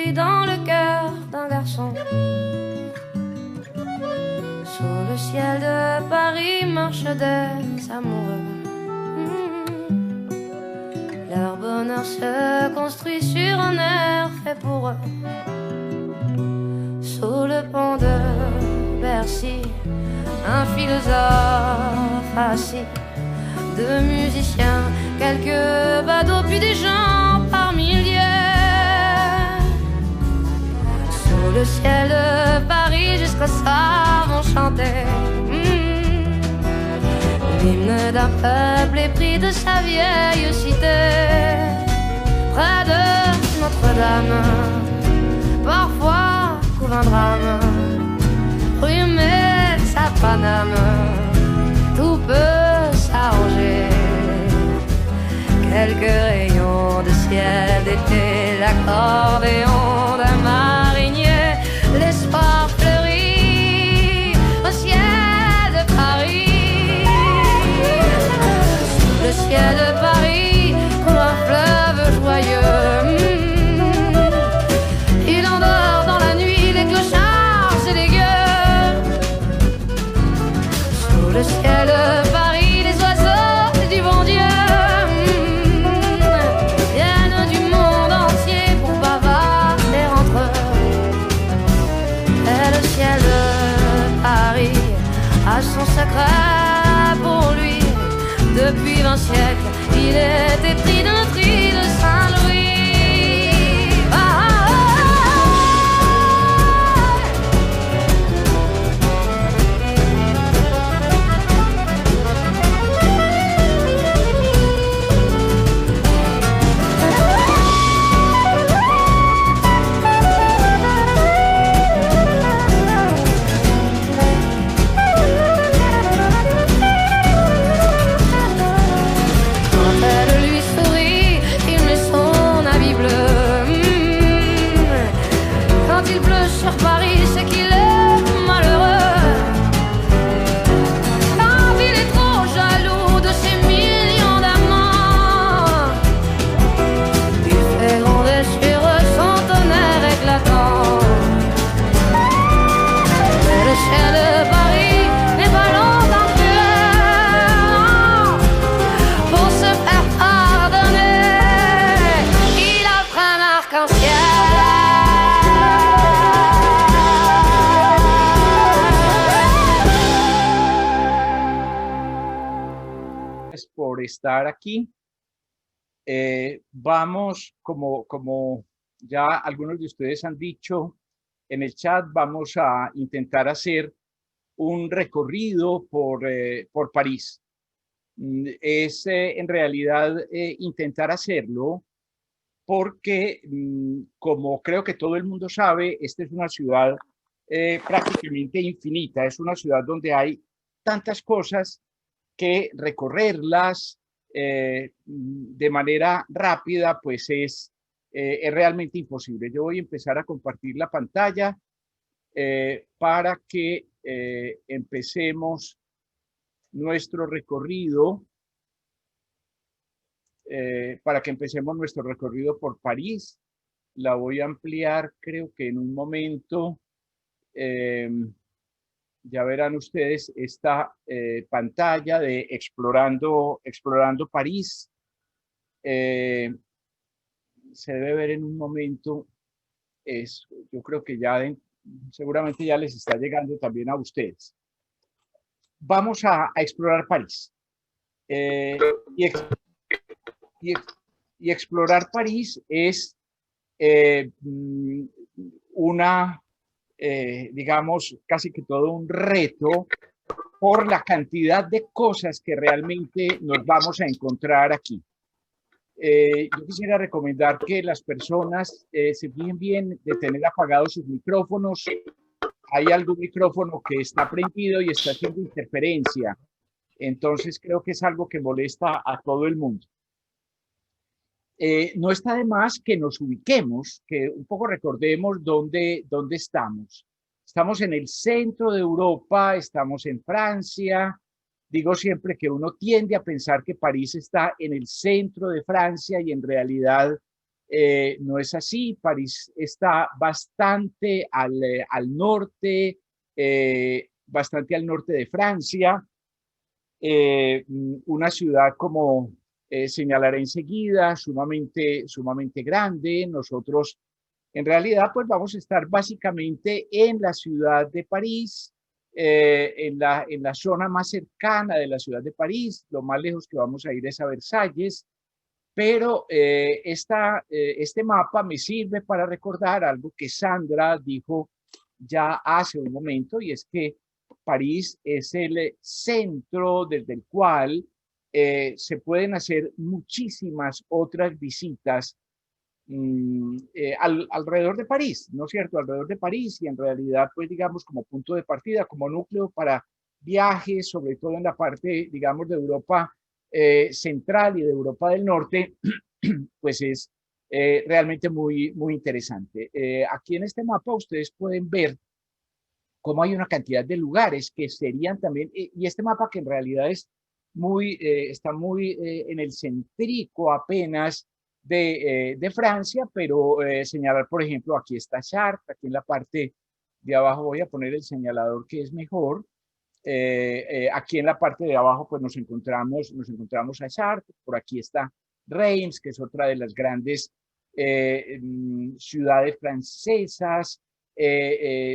construit dans le cœur d'un garçon. Sous le ciel de Paris marchent des amoureux. Leur bonheur se construit sur un air fait pour eux. Sous le pont de Bercy, un philosophe assis, deux musiciens, quelques badauds, puis des gens par milliers. Sous le ciel de Paris, jusqu'au soir vont chanter l'hymne d'un peuple épris de sa vieille cité. Près de Notre-Dame, parfois couvre un drame, rue Metz à Paname, tout peut s'arranger. Quelques rayons de ciel d'été, l'accordéon d'un marinier, l'espoir fleurit au ciel de Paris. Sous le ciel de Paris coule un fleuve joyeux. Il endort dans la nuit les clochards et les gueux. Sous le ciel de Paris, les oiseaux du bon Dieu viennent du monde entier pour bavarder entre eux. Et le ciel de Paris a son secret pour lui. Depuis 20 siècles, il est épris de notre île Saint-Louis. Sur Paris, c'est qu'il est malheureux. Quand il est trop jaloux de ses millions d'amants, il fait gronder sur eux son tonnerre éclatant. Mais le ciel de Paris n'est pas longtemps cruel. Pour se faire pardonner, il offre un arc-en-ciel. Por estar aquí. Vamos, como ya algunos de ustedes han dicho en el chat, vamos a intentar hacer un recorrido por París. Es en realidad intentar hacerlo porque, como creo que todo el mundo sabe, esta es una ciudad prácticamente infinita. Es una ciudad donde hay tantas cosas que recorrerlas de manera rápida, pues es realmente imposible. Yo voy a empezar a compartir la pantalla para que empecemos nuestro recorrido, por París. La voy a ampliar, creo que en un momento. Ya verán ustedes esta pantalla de explorando París. Se debe ver en un momento. Yo creo que ya seguramente ya les está llegando también a ustedes. Vamos a explorar París. Y explorar París es digamos, casi que todo un reto por la cantidad de cosas que realmente nos vamos a encontrar aquí. Yo quisiera recomendar que las personas se fijen bien de tener apagados sus micrófonos. Hay algún micrófono que está prendido y está haciendo interferencia. Entonces creo que es algo que molesta a todo el mundo. No está de más que nos ubiquemos, que un poco recordemos dónde estamos. Estamos en el centro de Europa, estamos en Francia. Digo siempre que uno tiende a pensar que París está en el centro de Francia y en realidad No es así. París está al norte, bastante al norte de Francia. Una ciudad, como señalaré enseguida, sumamente grande. Nosotros en realidad pues vamos a estar básicamente en la ciudad de París, en la zona más cercana de la ciudad de París. Lo más lejos que vamos a ir es a Versalles, pero este mapa me sirve para recordar algo que Sandra dijo ya hace un momento, y es que París es el centro desde el cual se pueden hacer muchísimas otras visitas alrededor de París, ¿no es cierto? Alrededor de París, y en realidad, pues digamos, como punto de partida, como núcleo para viajes, sobre todo en la parte, digamos, de Europa central y de Europa del norte, pues es realmente muy interesante. Aquí en este mapa ustedes pueden ver cómo hay una cantidad de lugares que serían también, y este mapa que en realidad es está muy en el centrico apenas de Francia, pero señalar, por ejemplo, aquí está Chartres, aquí en la parte de abajo voy a poner el señalador que es mejor. Aquí en la parte de abajo pues nos encontramos a Chartres, por aquí está Reims, que es otra de las grandes ciudades francesas,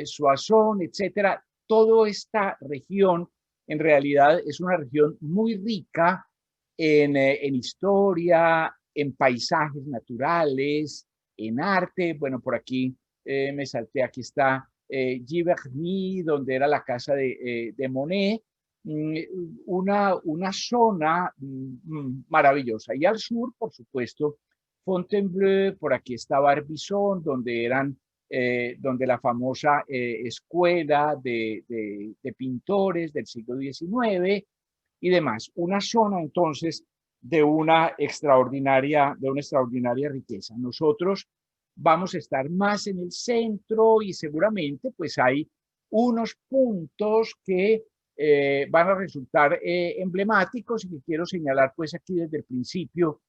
Soissons, etcétera. Toda esta región en realidad es una región muy rica en historia, en paisajes naturales, en arte. Bueno, por aquí me salté, aquí está Giverny, donde era la casa de Monet, una zona maravillosa. Y al sur, por supuesto, Fontainebleau, por aquí está Barbizon, donde la famosa escuela de pintores del siglo XIX y demás. Una zona entonces de una extraordinaria riqueza. Nosotros vamos a estar más en el centro y seguramente pues hay unos puntos que van a resultar emblemáticos y que quiero señalar pues aquí desde el principio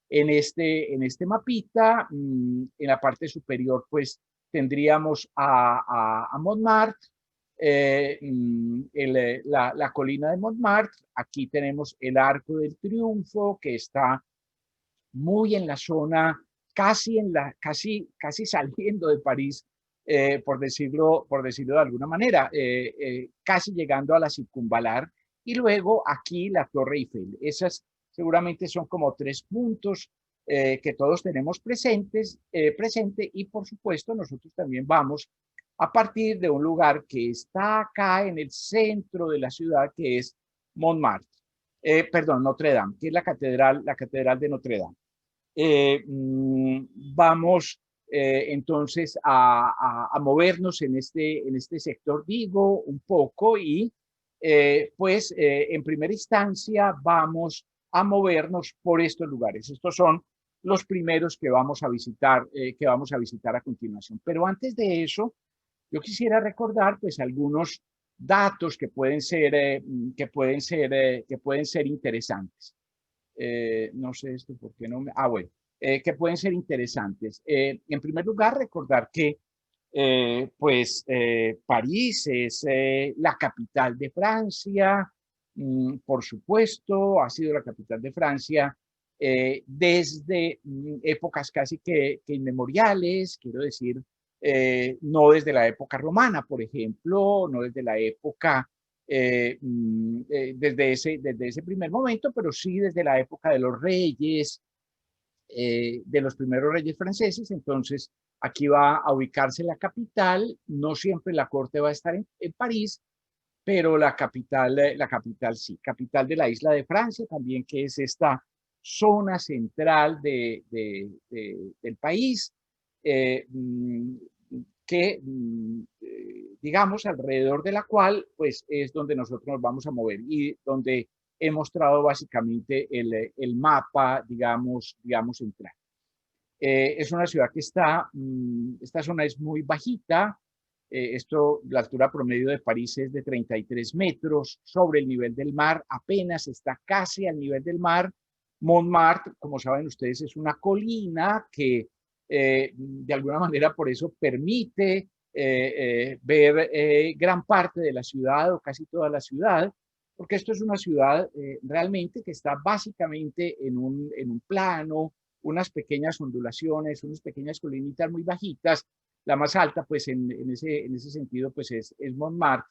en este mapita. En la parte superior pues tendríamos a Montmartre, la colina de Montmartre. Aquí tenemos el Arco del Triunfo, que está muy en la zona, casi saliendo de París, por decirlo de alguna manera, casi llegando a la Circunvalar, y luego aquí la Torre Eiffel. Esas seguramente son como 3 puntos que todos tenemos presente, y por supuesto nosotros también vamos a partir de un lugar que está acá en el centro de la ciudad, que es Montmartre, perdón, Notre Dame, que es la catedral de Notre Dame. Vamos entonces a movernos en este sector, digo, un poco, y pues en primera instancia vamos a movernos por estos lugares. Estos son los primeros que vamos a visitar a continuación. Pero antes de eso, yo quisiera recordar pues algunos datos que pueden ser interesantes. No sé esto por qué no me... bueno, que pueden ser interesantes. En primer lugar, recordar que París es la capital de Francia. Por supuesto, ha sido la capital de Francia desde épocas casi que inmemoriales, quiero decir, no desde la época romana, por ejemplo, no desde la época desde ese primer momento, pero sí desde la época de los reyes, de los primeros reyes franceses. Entonces, aquí va a ubicarse la capital. No siempre la corte va a estar en París, pero la capital sí, capital de la isla de Francia también, que es esta zona central del país, que digamos, alrededor de la cual pues es donde nosotros nos vamos a mover y donde he mostrado básicamente el mapa, digamos central. Es una ciudad que esta zona es muy bajita. La altura promedio de París es de 33 metros sobre el nivel del mar, apenas está casi al nivel del mar. Montmartre, como saben ustedes, es una colina que de alguna manera por eso permite ver gran parte de la ciudad o casi toda la ciudad, porque esto es una ciudad realmente que está básicamente en un plano, unas pequeñas ondulaciones, unas pequeñas colinitas muy bajitas. La más alta, pues en ese sentido, pues es Montmartre,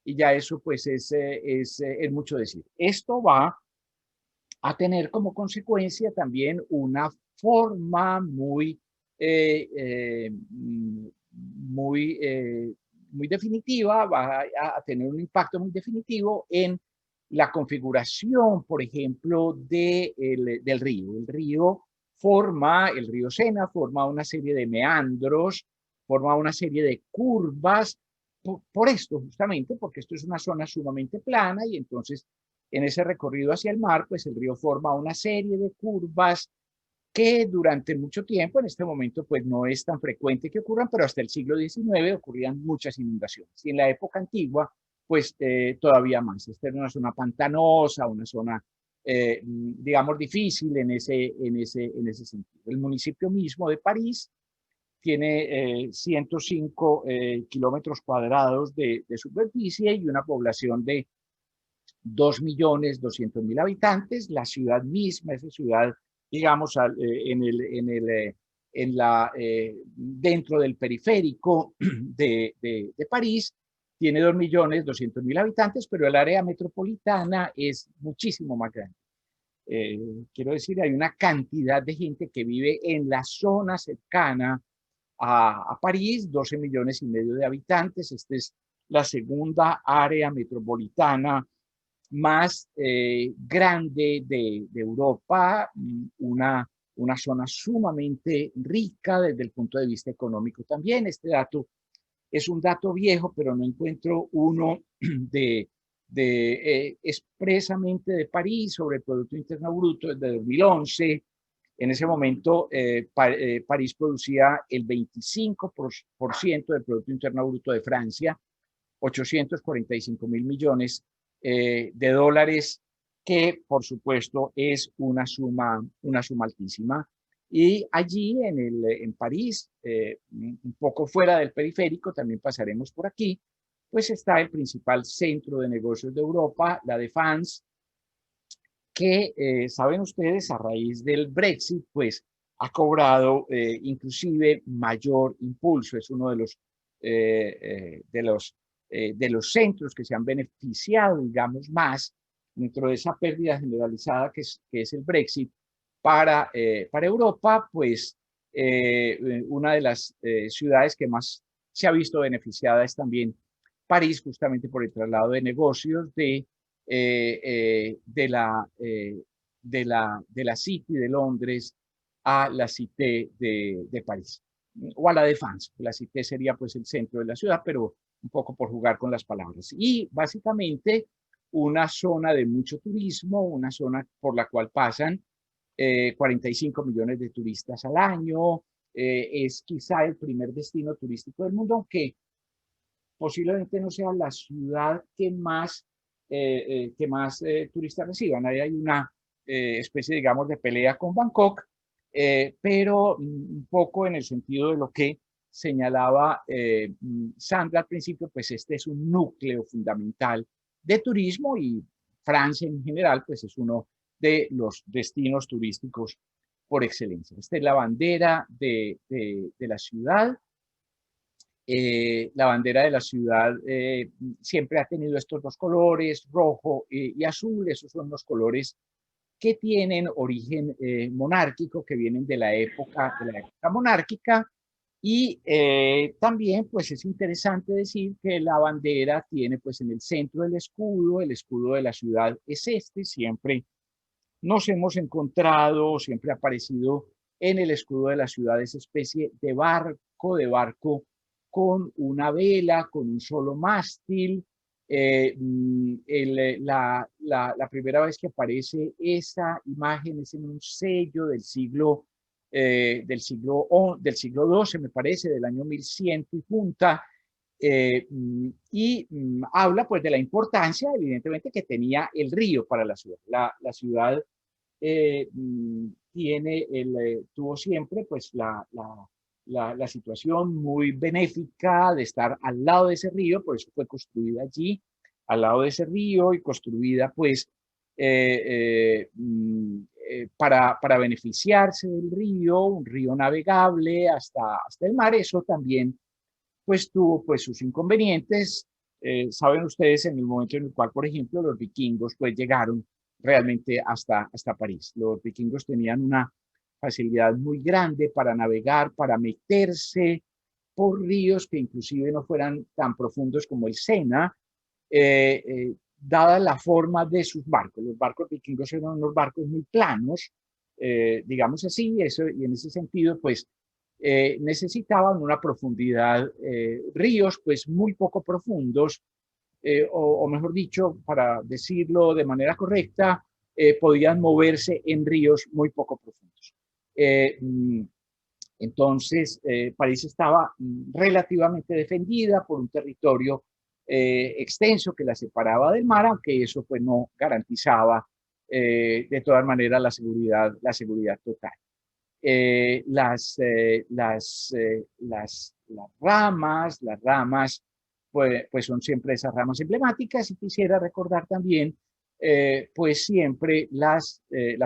y ya eso pues es mucho decir. Esto va a tener como consecuencia también una forma muy, muy definitiva, va a tener un impacto muy definitivo en la configuración, por ejemplo, del río. El río Sena forma una serie de meandros, forma una serie de curvas, por esto justamente, porque esto es una zona sumamente plana y entonces en ese recorrido hacia el mar, pues el río forma una serie de curvas que durante mucho tiempo, en este momento, pues no es tan frecuente que ocurran, pero hasta el siglo XIX ocurrían muchas inundaciones. Y en la época antigua, pues todavía más. Esta era una zona pantanosa, una zona, digamos, difícil en ese sentido. El municipio mismo de París tiene 105 kilómetros cuadrados de superficie y una población de 2.200.000 habitantes. La ciudad misma, esa ciudad, digamos, dentro del periférico de París, tiene 2.200.000 habitantes, pero el área metropolitana es muchísimo más grande. Quiero decir, hay una cantidad de gente que vive en la zona cercana a París, 12,5 millones de habitantes. Esta es la segunda área metropolitana más grande de Europa, una zona sumamente rica desde el punto de vista económico también. Este dato es un dato viejo, pero no encuentro uno expresamente de París sobre el Producto Interno Bruto desde 2011. En ese momento, París producía el 25% del Producto Interno Bruto de Francia, 845.000 millones de dólares, que por supuesto es una suma altísima. Y allí en París, un poco fuera del periférico, también pasaremos por aquí, pues está el principal centro de negocios de Europa, la Défense, que saben ustedes, a raíz del Brexit, pues ha cobrado inclusive mayor impulso. Es uno de los centros que se han beneficiado, digamos, más dentro de esa pérdida generalizada que es el Brexit para Europa. Pues una de las ciudades que más se ha visto beneficiada es también París, justamente por el traslado de negocios de la City de Londres a la Cité de París, o a la Défense. La Cité sería pues el centro de la ciudad, pero un poco por jugar con las palabras. Y básicamente una zona de mucho turismo, una zona por la cual pasan 45 millones de turistas al año. Es quizá el primer destino turístico del mundo, aunque posiblemente no sea la ciudad que más turistas reciban. Ahí hay una especie, digamos, de pelea con Bangkok, pero un poco en el sentido de lo que señalaba Sandra al principio, pues este es un núcleo fundamental de turismo, y Francia en general, pues es uno de los destinos turísticos por excelencia. Esta es la bandera de la ciudad. La bandera de la ciudad siempre ha tenido estos dos colores, rojo y azul. Esos son los colores que tienen origen monárquico, que vienen de la época monárquica. Y también pues es interesante decir que la bandera tiene pues en el centro el escudo de la ciudad es este. Siempre nos hemos encontrado, siempre ha aparecido en el escudo de la ciudad esa especie de barco con una vela, con un solo mástil. La primera vez que aparece esa imagen es en un sello del siglo XII, me parece, del año 1100 y punta, habla pues de la importancia, evidentemente, que tenía el río para la ciudad. La ciudad tuvo siempre pues la situación muy benéfica de estar al lado de ese río, por eso fue construida allí, al lado de ese río y construida pues para beneficiarse del río, un río navegable hasta el mar. Eso también pues tuvo pues sus inconvenientes. Saben ustedes en el momento en el cual, por ejemplo, los vikingos pues llegaron realmente hasta París. Los vikingos tenían una facilidad muy grande para navegar, para meterse por ríos que inclusive no fueran tan profundos como el Sena, dada la forma de sus barcos. Los barcos vikingos eran unos barcos muy planos, digamos así, eso, y en ese sentido, pues, necesitaban una profundidad, ríos, pues, muy poco profundos, o mejor dicho, para decirlo de manera correcta, podían moverse en ríos muy poco profundos. Entonces, París estaba relativamente defendida por un territorio extenso que la separaba del mar, aunque eso pues no garantizaba de todas maneras la seguridad total. Las ramas pues son siempre esas ramas emblemáticas, y quisiera recordar también pues siempre la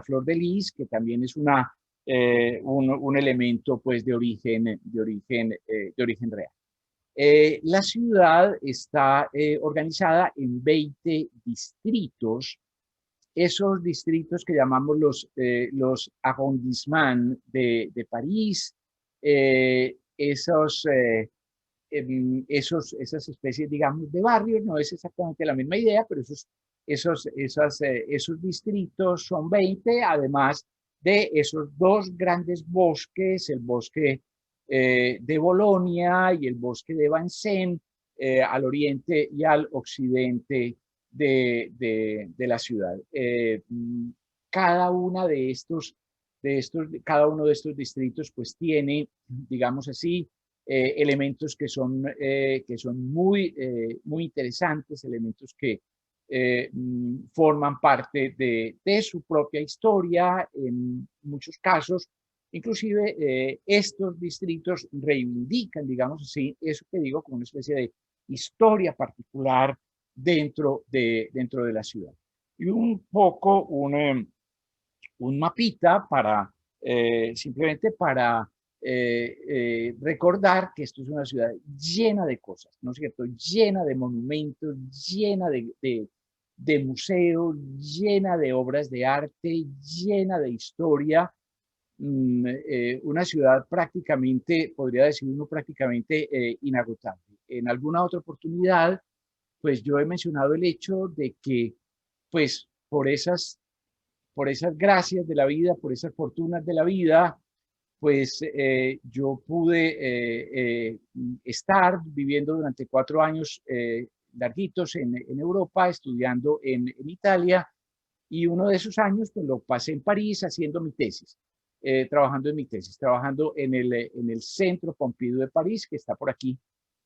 flor de lis, que también es un elemento pues de origen real. La ciudad está organizada en 20 distritos. Esos distritos que llamamos los arrondissements de París, esas especies, digamos, de barrios, no es exactamente la misma idea, pero esos distritos son 20, además de esos dos grandes bosques, el bosque de Bolonia y el bosque de Vincennes, al oriente y al occidente de la ciudad. Cada cada uno de estos distritos pues tiene, digamos así, elementos que son muy interesantes, elementos que forman parte de su propia historia en muchos casos. Inclusive estos distritos reivindican, digamos así, eso que digo, como una especie de historia particular dentro de la ciudad. Y un poco un mapita simplemente para recordar que esto es una ciudad llena de cosas, ¿no es cierto? Llena de monumentos, llena de museos, llena de obras de arte, llena de historia. Una ciudad prácticamente, podría decir uno, prácticamente inagotable. En alguna otra oportunidad, pues yo he mencionado el hecho de que, pues por esas gracias de la vida, por esas fortunas de la vida, pues yo pude estar viviendo durante 4 años larguitos en Europa, estudiando en Italia, y uno de esos años pues lo pasé en París haciendo mi tesis, trabajando en mi tesis, trabajando en el Centro Pompidou de París, que está por aquí.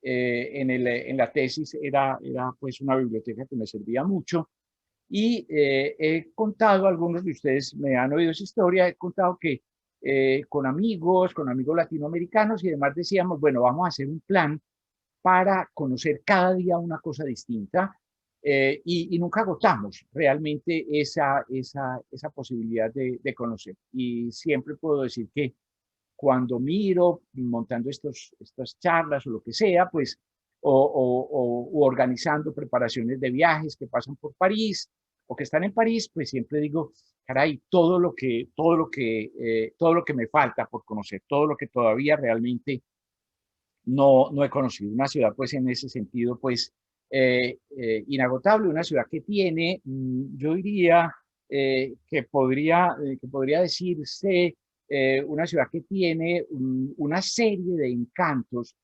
En la tesis era pues una biblioteca que me servía mucho, y he contado, algunos de ustedes me han oído esa historia, he contado que con amigos latinoamericanos y demás decíamos, bueno, vamos a hacer un plan para conocer cada día una cosa distinta, y nunca agotamos realmente esa posibilidad de conocer. Y siempre puedo decir que cuando miro montando estas charlas o lo que sea, pues, o organizando preparaciones de viajes que pasan por París o que están en París, pues siempre digo, caray, todo lo que me falta por conocer, todo lo que todavía realmente no he conocido. Una ciudad, pues, en ese sentido, pues, inagotable, una ciudad que tiene, yo diría, que podría decirse una ciudad que tiene una serie de encantos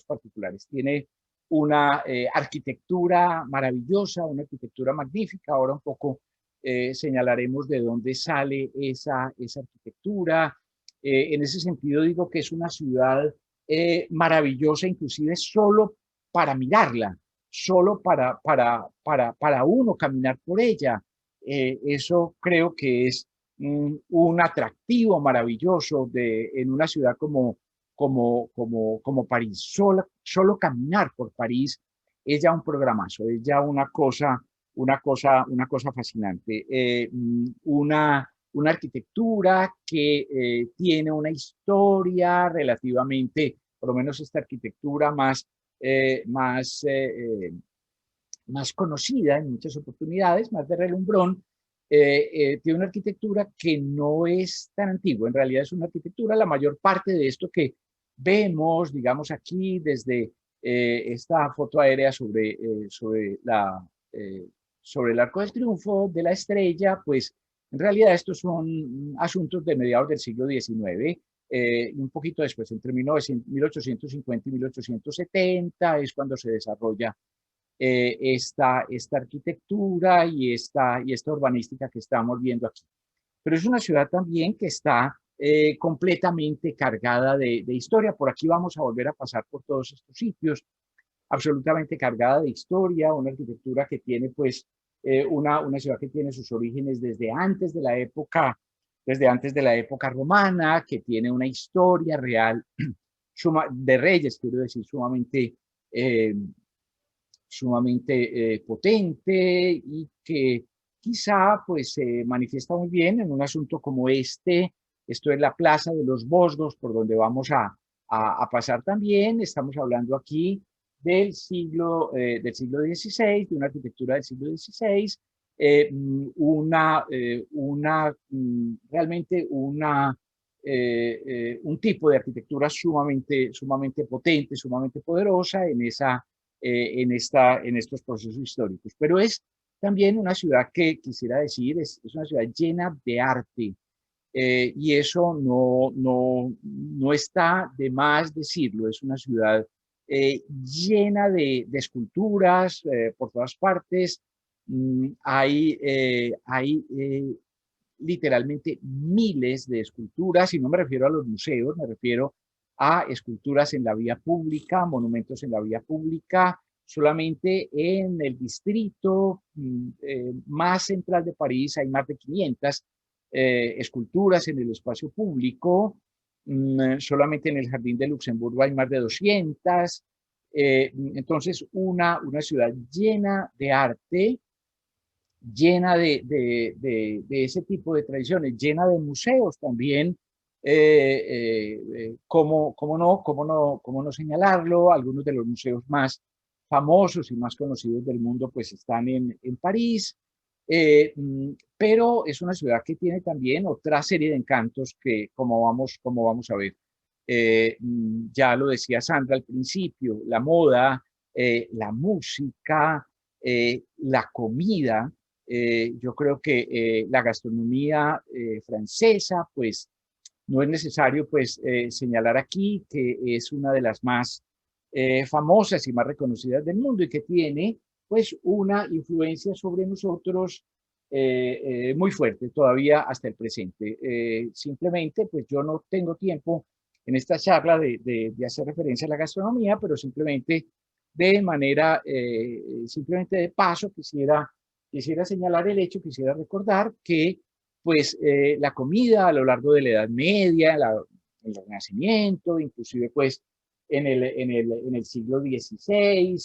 particulares. Tiene una arquitectura maravillosa, una arquitectura magnífica. Ahora un poco señalaremos de dónde sale esa arquitectura. En ese sentido digo que es una ciudad maravillosa, inclusive solo para mirarla, solo para uno caminar por ella. Eso creo que es un atractivo maravilloso en una ciudad como París. Solo caminar por París es ya un programazo, es ya una cosa fascinante. Una arquitectura que tiene una historia relativamente, por lo menos esta arquitectura más conocida en muchas oportunidades, más de relumbrón, tiene una arquitectura que no es tan antigua. En realidad es una arquitectura, la mayor parte de esto que vemos, digamos aquí, desde esta foto aérea sobre el Arco del Triunfo de la Estrella, pues en realidad estos son asuntos de mediados del siglo XIX, un poquito después, entre 1850 y 1870, es cuando se desarrolla esta arquitectura y esta urbanística que estamos viendo aquí. Pero es una ciudad también que está completamente cargada de historia. Por aquí vamos a volver a pasar por todos estos sitios, absolutamente cargada de historia, una arquitectura que tiene pues una ciudad que tiene sus orígenes desde antes de la época romana, que tiene una historia real de reyes, quiero decir, sumamente potente y que quizá pues se manifiesta muy bien en un asunto como este. Esto es la Plaza de los Vosgos, por donde vamos a pasar también. Estamos hablando aquí del siglo XVI, de una arquitectura del siglo XVI, realmente un tipo de arquitectura sumamente potente, sumamente poderosa en estos procesos históricos. Pero es también una ciudad que quisiera decir, es una ciudad llena de arte, y eso no está de más decirlo. Es una ciudad llena de esculturas por todas partes. Hay literalmente miles de esculturas, y no me refiero a los museos, me refiero a esculturas en la vía pública, monumentos en la vía pública. Solamente en el distrito más central de París hay más de 500 esculturas en el espacio público. Solamente en el Jardín de Luxemburgo hay más de 200. Entonces, una ciudad llena de arte, llena de ese tipo de tradiciones, llena de museos también. ¿Cómo no señalarlo? Algunos de los museos más famosos y más conocidos del mundo pues están en París. Pero es una ciudad que tiene también otra serie de encantos que, como vamos a ver, ya lo decía Sandra al principio, la moda, la música, la comida. Yo creo que la gastronomía francesa, pues no es necesario pues señalar aquí que es una de las más famosas y más reconocidas del mundo y que tiene pues una influencia sobre nosotros muy fuerte todavía hasta el presente. Simplemente pues yo no tengo tiempo en esta charla de hacer referencia a la gastronomía, pero simplemente simplemente de paso quisiera señalar el hecho, quisiera recordar que pues la comida a lo largo de la Edad Media, el Renacimiento, inclusive pues en el siglo XVI,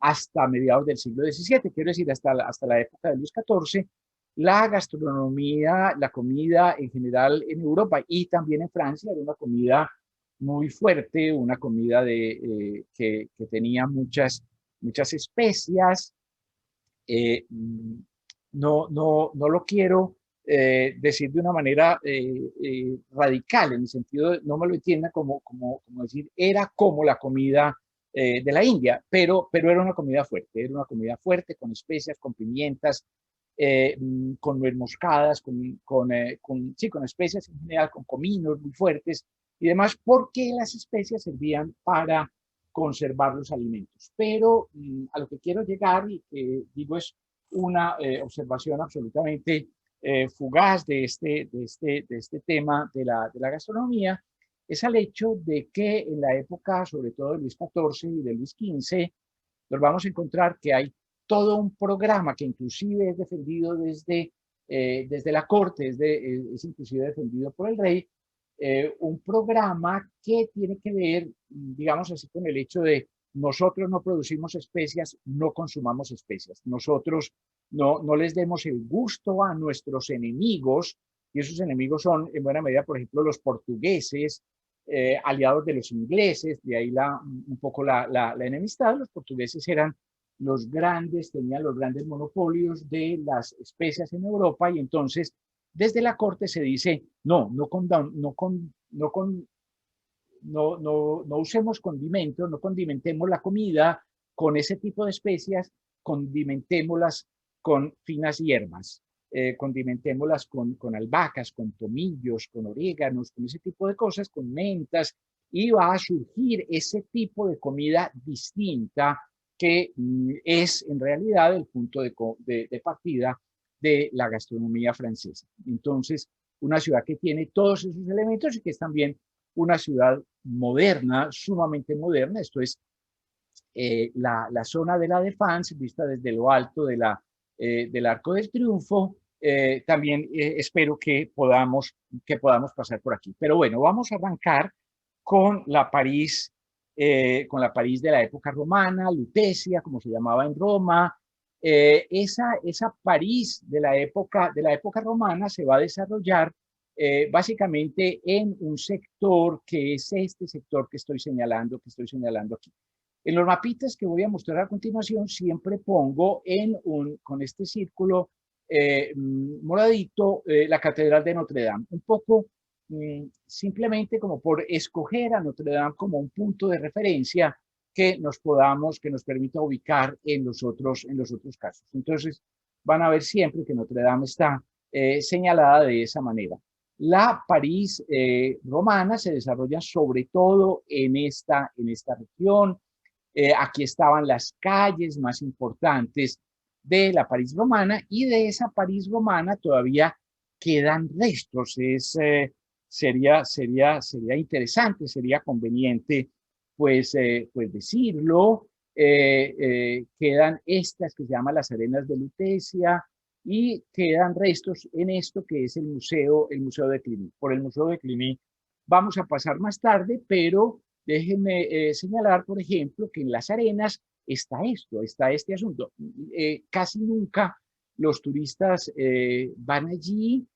hasta mediados del siglo XVII, quiero decir, hasta la época de Luis XIV, la gastronomía, la comida en general en Europa y también en Francia era una comida muy fuerte, una comida que tenía muchas especias. No lo quiero decir de una manera radical, en el sentido de, no me lo entienda como decir, era como la comida de la India, pero era una comida fuerte, con especias, con pimientas, con nuez moscadas, sí, con especias en general, con cominos muy fuertes y demás, porque las especias servían para conservar los alimentos. Pero a lo que quiero llegar y que digo es una observación absolutamente fugaz de este tema de la gastronomía, es al hecho de que en la época, sobre todo de Luis XIV y de Luis XV, nos vamos a encontrar que hay todo un programa que inclusive es defendido desde desde la corte, es inclusive defendido por el rey, un programa que tiene que ver, digamos así, con el hecho de nosotros no producimos especias, no consumamos especias. Nosotros no les demos el gusto a nuestros enemigos, y esos enemigos son en buena medida, por ejemplo, los portugueses, aliados de los ingleses, de ahí un poco la enemistad. Los portugueses eran los grandes, tenían los grandes monopolios de las especias en Europa, y entonces desde la corte se dice, no usemos condimentos, no condimentemos la comida con ese tipo de especias, condimentémoslas con finas hierbas, condimentémoslas con albahacas, con tomillos, con oréganos, con ese tipo de cosas, con mentas, y va a surgir ese tipo de comida distinta que es en realidad el punto de partida de la gastronomía francesa. Entonces, una ciudad que tiene todos esos elementos y que es también una ciudad moderna, sumamente moderna. Esto es la zona de la Défense, vista desde lo alto del Arco del Triunfo. También espero que podamos pasar por aquí. Pero bueno, vamos a arrancar con la París de la época romana, Lutecia, como se llamaba en Roma. Esa París de la época romana se va a desarrollar básicamente en un sector que es este sector que estoy señalando aquí. En los mapitas que voy a mostrar a continuación siempre pongo con este círculo moradito la Catedral de Notre Dame, un poco simplemente como por escoger a Notre Dame como un punto de referencia que nos permita ubicar en los otros casos. Entonces van a ver siempre que Notre Dame está señalada de esa manera. La París romana se desarrolla sobre todo en esta región. Aquí estaban las calles más importantes de la París romana, y de esa París romana todavía quedan restos. Sería interesante, sería conveniente pues decirlo. Quedan estas que se llaman las Arenas de Lutecia, y quedan restos en esto que es el museo de Cluny. Por el Museo de Cluny vamos a pasar más tarde, pero déjenme señalar, por ejemplo, que en las arenas está este asunto. Casi nunca los turistas van allí.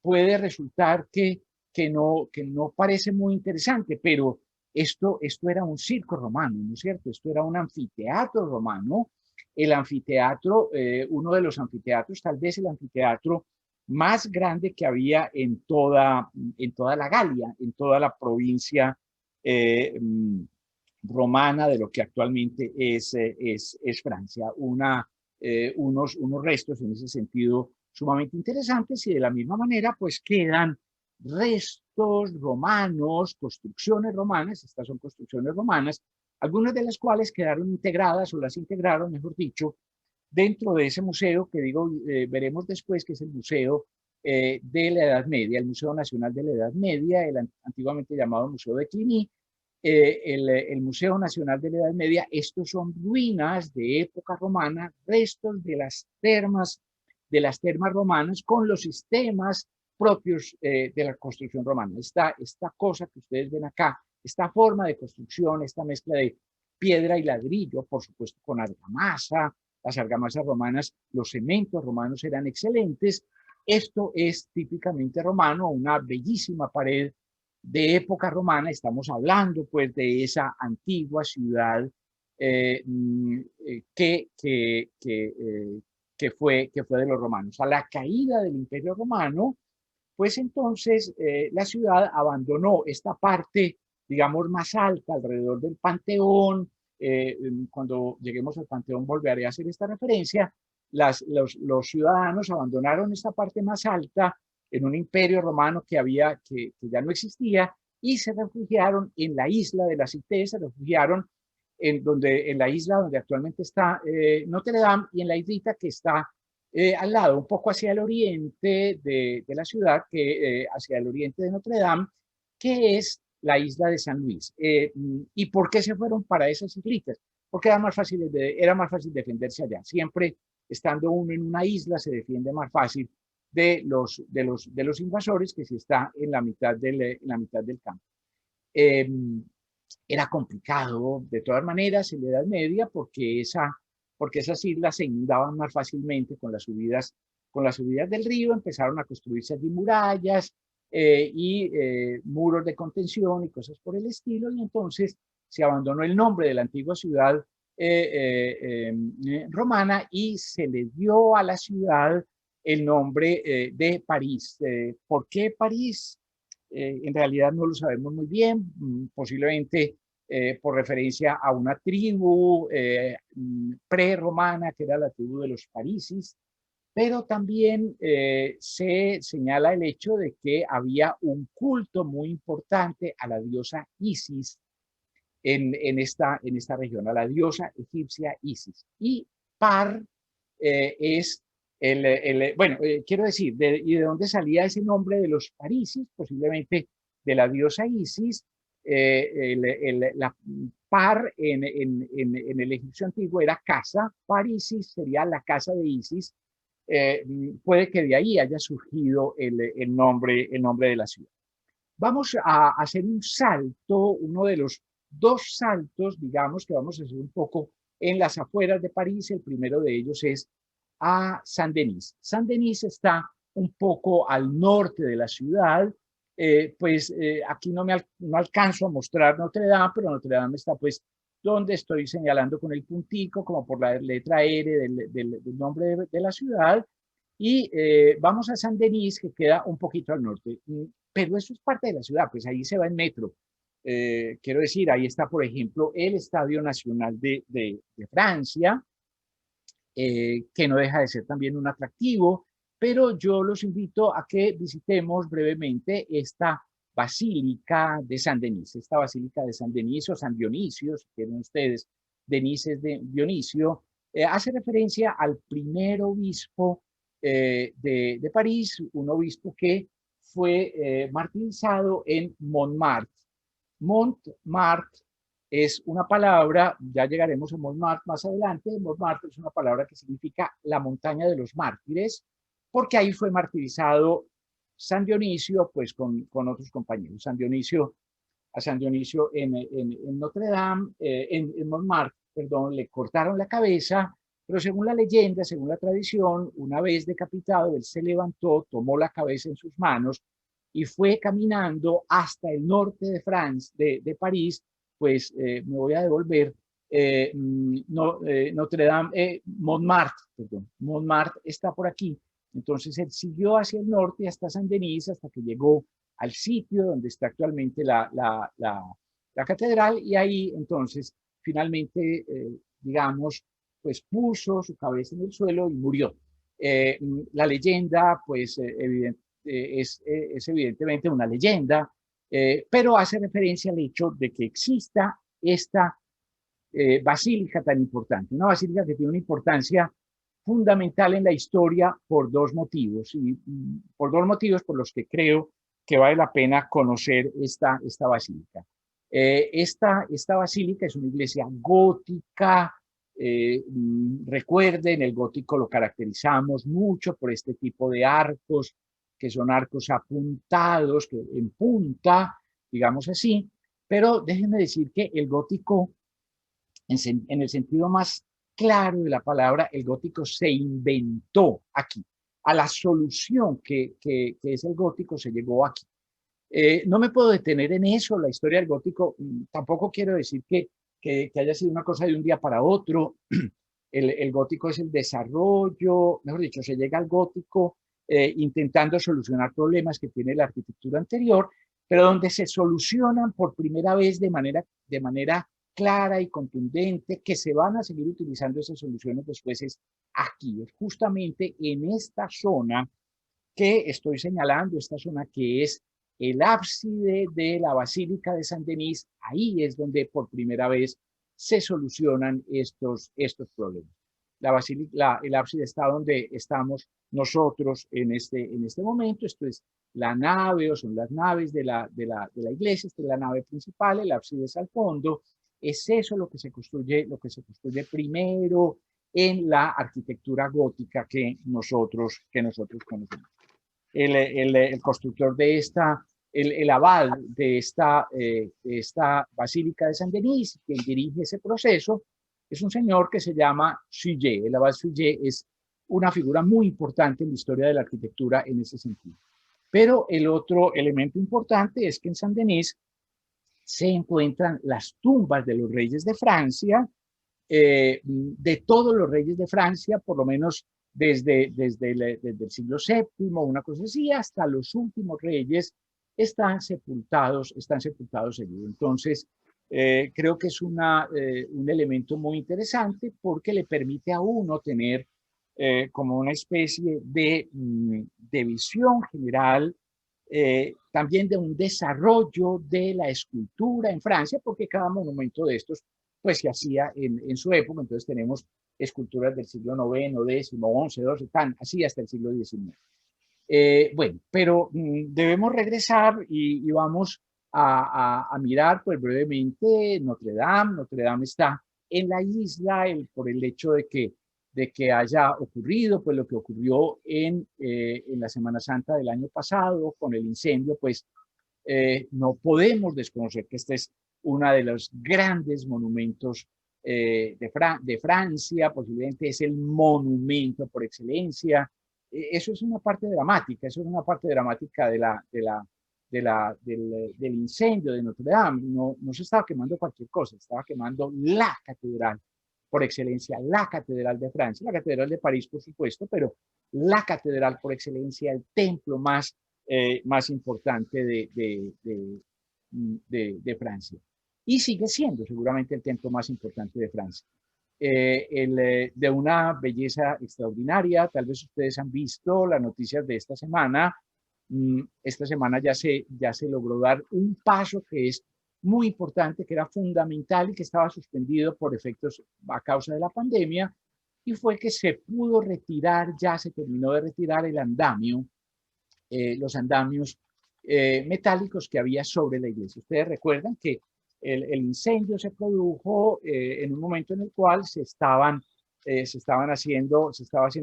Puede resultar que no parece muy interesante, pero esto era un circo romano, ¿no es cierto? Esto era un anfiteatro romano. El anfiteatro, uno de los anfiteatros, tal vez el anfiteatro más grande que había en toda la Galia, en toda la provincia romana de lo que actualmente es Francia. Unos restos en ese sentido sumamente interesantes, y de la misma manera pues quedan restos romanos, construcciones romanas. Estas son construcciones romanas, algunas de las cuales quedaron integradas, o las integraron, mejor dicho, dentro de ese museo que veremos después, que es el Museo de la Edad Media, el Museo Nacional de la Edad Media, el antiguamente llamado Museo de Cluny. El Museo Nacional de la Edad Media, estos son ruinas de época romana, restos de las termas romanas con los sistemas propios de la construcción romana. Esta cosa que ustedes ven acá, esta forma de construcción, esta mezcla de piedra y ladrillo, por supuesto con argamasa, las argamasas romanas, los cementos romanos eran excelentes. Esto es típicamente romano, una bellísima pared de época romana. Estamos hablando pues de esa antigua ciudad que fue de los romanos. A la caída del Imperio Romano, pues entonces la ciudad abandonó esta parte, digamos, más alta alrededor del Panteón. Cuando lleguemos al Panteón volveré a hacer esta referencia. Los ciudadanos abandonaron esta parte más alta en un imperio romano que ya no existía, y se refugiaron en la isla de la Cité, se refugiaron en la isla donde actualmente está Notre Dame, y en la islita que está al lado, un poco hacia el oriente de la ciudad, hacia el oriente de Notre Dame, que es la isla de San Luis. ¿Y por qué se fueron para esas islitas? Porque era más fácil defenderse allá. Siempre estando uno en una isla se defiende más fácil de los invasores que si está en la mitad del campo. Era complicado de todas maneras en la Edad Media porque esas islas se inundaban más fácilmente con las subidas del río, empezaron a construirse allí murallas y muros de contención y cosas por el estilo, y entonces se abandonó el nombre de la antigua ciudad romana y se le dio a la ciudad el nombre de París. ¿Por qué París? En realidad no lo sabemos muy bien, posiblemente por referencia a una tribu prerromana que era la tribu de los parisis, pero también se señala el hecho de que había un culto muy importante a la diosa Isis en esta región, a la diosa egipcia Isis. Y Par es bueno, quiero decir, ¿y de dónde salía ese nombre de los parisis? Posiblemente de la diosa Isis. La Par en el egipcio antiguo era casa, Parisis sería la casa de Isis. Puede que de ahí haya surgido el nombre de la ciudad. Vamos a hacer un salto, uno de los dos saltos, digamos, que vamos a hacer un poco en las afueras de París. El primero de ellos es a Saint-Denis. Saint-Denis está un poco al norte de la ciudad. Aquí no alcanzo a mostrar Notre Dame, pero Notre Dame está pues donde estoy señalando con el puntico, como por la letra R del nombre de la ciudad. Y vamos a Saint-Denis, que queda un poquito al norte. Pero eso es parte de la ciudad, pues ahí se va en metro. Quiero decir, ahí está, por ejemplo, el Estadio Nacional de Francia, que no deja de ser también un atractivo, pero yo los invito a que visitemos brevemente esta Basílica de Saint-Denis, esta Basílica de Saint-Denis o San Dionisio, si quieren ustedes, Denis es de Dionisio, hace referencia al primer obispo de París, un obispo que fue martirizado en Montmartre. Montmartre es una palabra, ya llegaremos a Montmartre más adelante. Montmartre es una palabra que significa la montaña de los mártires, porque ahí fue martirizado San Dionisio, pues con otros compañeros. A San Dionisio en Notre Dame, en Montmartre, perdón, le cortaron la cabeza, pero según la leyenda, según la tradición, una vez decapitado, él se levantó, tomó la cabeza en sus manos y fue caminando hasta el norte de Francia, de París. Pues me voy a devolver. Notre Dame, Montmartre, perdón, Montmartre está por aquí. Entonces él siguió hacia el norte hasta Saint-Denis, hasta que llegó al sitio donde está actualmente la catedral, y ahí entonces finalmente, digamos, pues puso su cabeza en el suelo y murió. La leyenda, pues es evidentemente una leyenda, pero hace referencia al hecho de que exista esta basílica tan importante, una basílica que tiene una importancia fundamental en la historia por dos motivos, y por dos motivos por los que creo que vale la pena conocer esta basílica. Esta basílica es una iglesia gótica. Recuerden, el gótico lo caracterizamos mucho por este tipo de arcos, que son arcos apuntados, que en punta, digamos así, pero déjenme decir que el gótico, en el sentido más claro de la palabra, el gótico se inventó aquí. A la solución que es el gótico se llegó aquí. No me puedo detener en eso, la historia del gótico, tampoco quiero decir que haya sido una cosa de un día para otro. El gótico es el desarrollo, mejor dicho, se llega al gótico intentando solucionar problemas que tiene la arquitectura anterior, pero donde se solucionan por primera vez de manera clara y contundente, que se van a seguir utilizando esas soluciones después, es aquí, es justamente en esta zona que estoy señalando, esta zona que es el ábside de la Basílica de Saint-Denis. Ahí es donde por primera vez se solucionan estos problemas. El ábside está donde estamos nosotros en este momento. Esto es la nave, o son las naves de la iglesia. Esta es la nave principal, el ábside es al fondo. Es eso lo que se construye primero en la arquitectura gótica que nosotros conocemos. El constructor de esta, el abad de esta Basílica de Saint-Denis, quien dirige ese proceso, es un señor que se llama Suger. El abad Suger es una figura muy importante en la historia de la arquitectura en ese sentido. Pero el otro elemento importante es que en Saint-Denis se encuentran las tumbas de los reyes de Francia, de todos los reyes de Francia, por lo menos desde el siglo VII, una cosa así, hasta los últimos reyes están sepultados allí. Entonces, creo que es un elemento muy interesante porque le permite a uno tener como una especie de visión general, también de un desarrollo de la escultura en Francia, porque cada monumento de estos pues se hacía en su época. Entonces tenemos esculturas del siglo IX, X, XI, XII, tan así hasta el siglo XIX. Bueno, pero debemos regresar y vamos a mirar pues brevemente Notre Dame. Notre Dame está en la isla por el hecho de que haya ocurrido pues lo que ocurrió en la Semana Santa del año pasado con el incendio, pues no podemos desconocer que este es uno de los grandes monumentos de Francia, posiblemente es el monumento por excelencia. Eso es una parte dramática, del incendio de Notre Dame. No se estaba quemando cualquier cosa, estaba quemando la catedral por excelencia, la catedral de Francia, la catedral de París, por supuesto, pero la catedral por excelencia, el templo más importante de Francia. Y sigue siendo seguramente el templo más importante de Francia. De una belleza extraordinaria. Tal vez ustedes han visto las noticias de esta semana. Esta semana ya se logró dar un paso que es muy importante, que era fundamental y que estaba suspendido por efectos a causa de la pandemia, y fue que se pudo retirar, ya se terminó de retirar el andamio, los andamios metálicos que había sobre la iglesia. Ustedes recuerdan que el incendio se produjo en un momento en el cual se estaba haciendo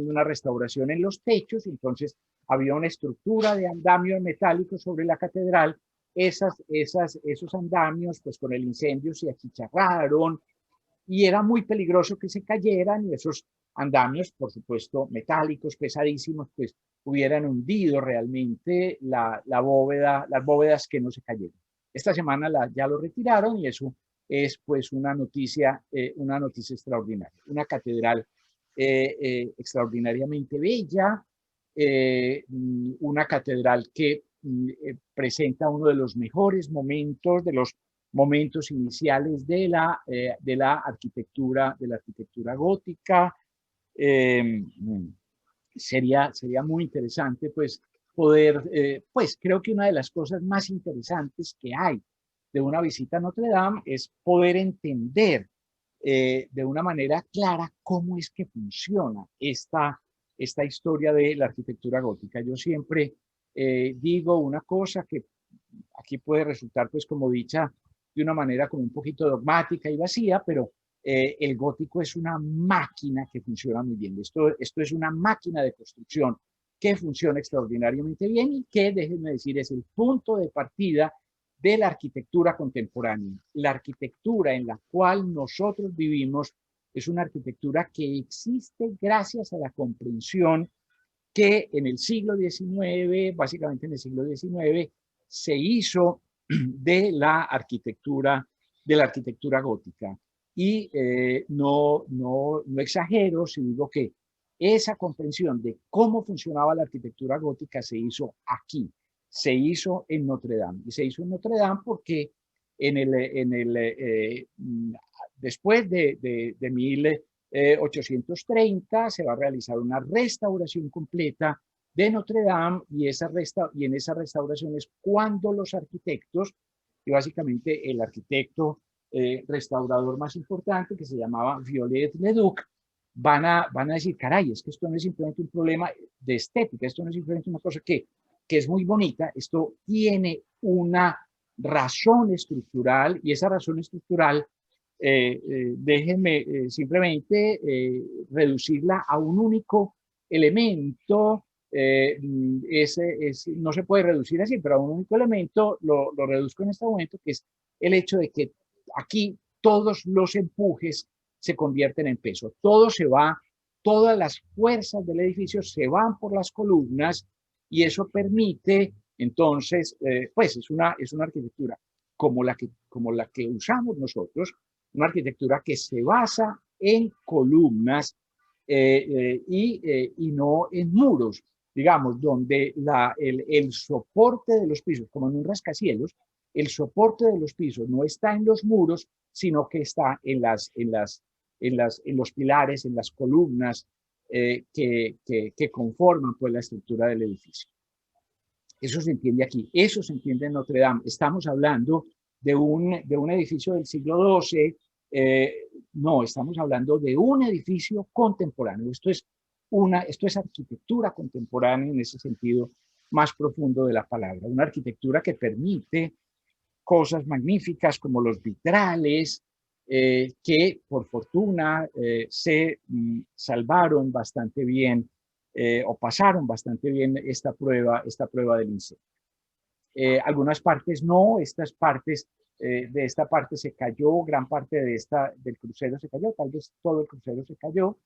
una restauración en los techos, y entonces había una estructura de andamio metálico sobre la catedral. Esos andamios, pues con el incendio se achicharraron y era muy peligroso que se cayeran, y esos andamios, por supuesto, metálicos, pesadísimos, pues hubieran hundido realmente las bóvedas que no se cayeron. Esta semana ya lo retiraron, y eso es pues una noticia extraordinaria. Una catedral extraordinariamente bella, una catedral que presenta uno de los mejores momentos, de los momentos iniciales de la arquitectura gótica. Sería muy interesante pues poder, pues creo que una de las cosas más interesantes que hay de una visita a Notre Dame es poder entender de una manera clara cómo es que funciona esta historia de la arquitectura gótica. Yo siempre digo una cosa que aquí puede resultar pues como dicha de una manera como un poquito dogmática y vacía, pero el gótico es una máquina que funciona muy bien. Esto es una máquina de construcción que funciona extraordinariamente bien y que, déjenme decir, es el punto de partida de la arquitectura contemporánea. La arquitectura en la cual nosotros vivimos es una arquitectura que existe gracias a la comprensión que en el siglo XIX, básicamente en el siglo XIX, se hizo de la arquitectura gótica. Y no exagero si digo que esa comprensión de cómo funcionaba la arquitectura gótica se hizo aquí, se hizo en Notre Dame. Y se hizo en Notre Dame porque después de 1830 se va a realizar una restauración completa de Notre Dame, y en esa restauración es cuando los arquitectos, y básicamente el arquitecto restaurador más importante, que se llamaba Viollet-le-Duc, van a decir, caray, es que esto no es simplemente un problema de estética, esto no es simplemente una cosa que es muy bonita, esto tiene una razón estructural, y esa razón estructural déjenme simplemente reducirla a un único elemento. No se puede reducir así, pero a un único elemento lo reduzco en este momento, que es el hecho de que aquí todos los empujes se convierten en peso. Todo se va, todas las fuerzas del edificio se van por las columnas y eso permite, entonces, pues es una arquitectura como la que usamos nosotros, una arquitectura que se basa en columnas y no en muros, digamos, donde el soporte de los pisos, como en un rascacielos, el soporte de los pisos no está en los muros, sino que está en los pilares, en las columnas que conforman pues, la estructura del edificio. Eso se entiende aquí, eso se entiende en Notre Dame. Estamos hablando de un edificio del siglo XII, no, estamos hablando de un edificio contemporáneo. Esto es arquitectura contemporánea en ese sentido más profundo de la palabra. Una arquitectura que permite cosas magníficas como los vitrales, que por fortuna se salvaron bastante bien o pasaron bastante bien esta prueba del incendio. Algunas partes no, de esta parte se cayó, gran parte del crucero se cayó, tal vez todo el crucero se cayó.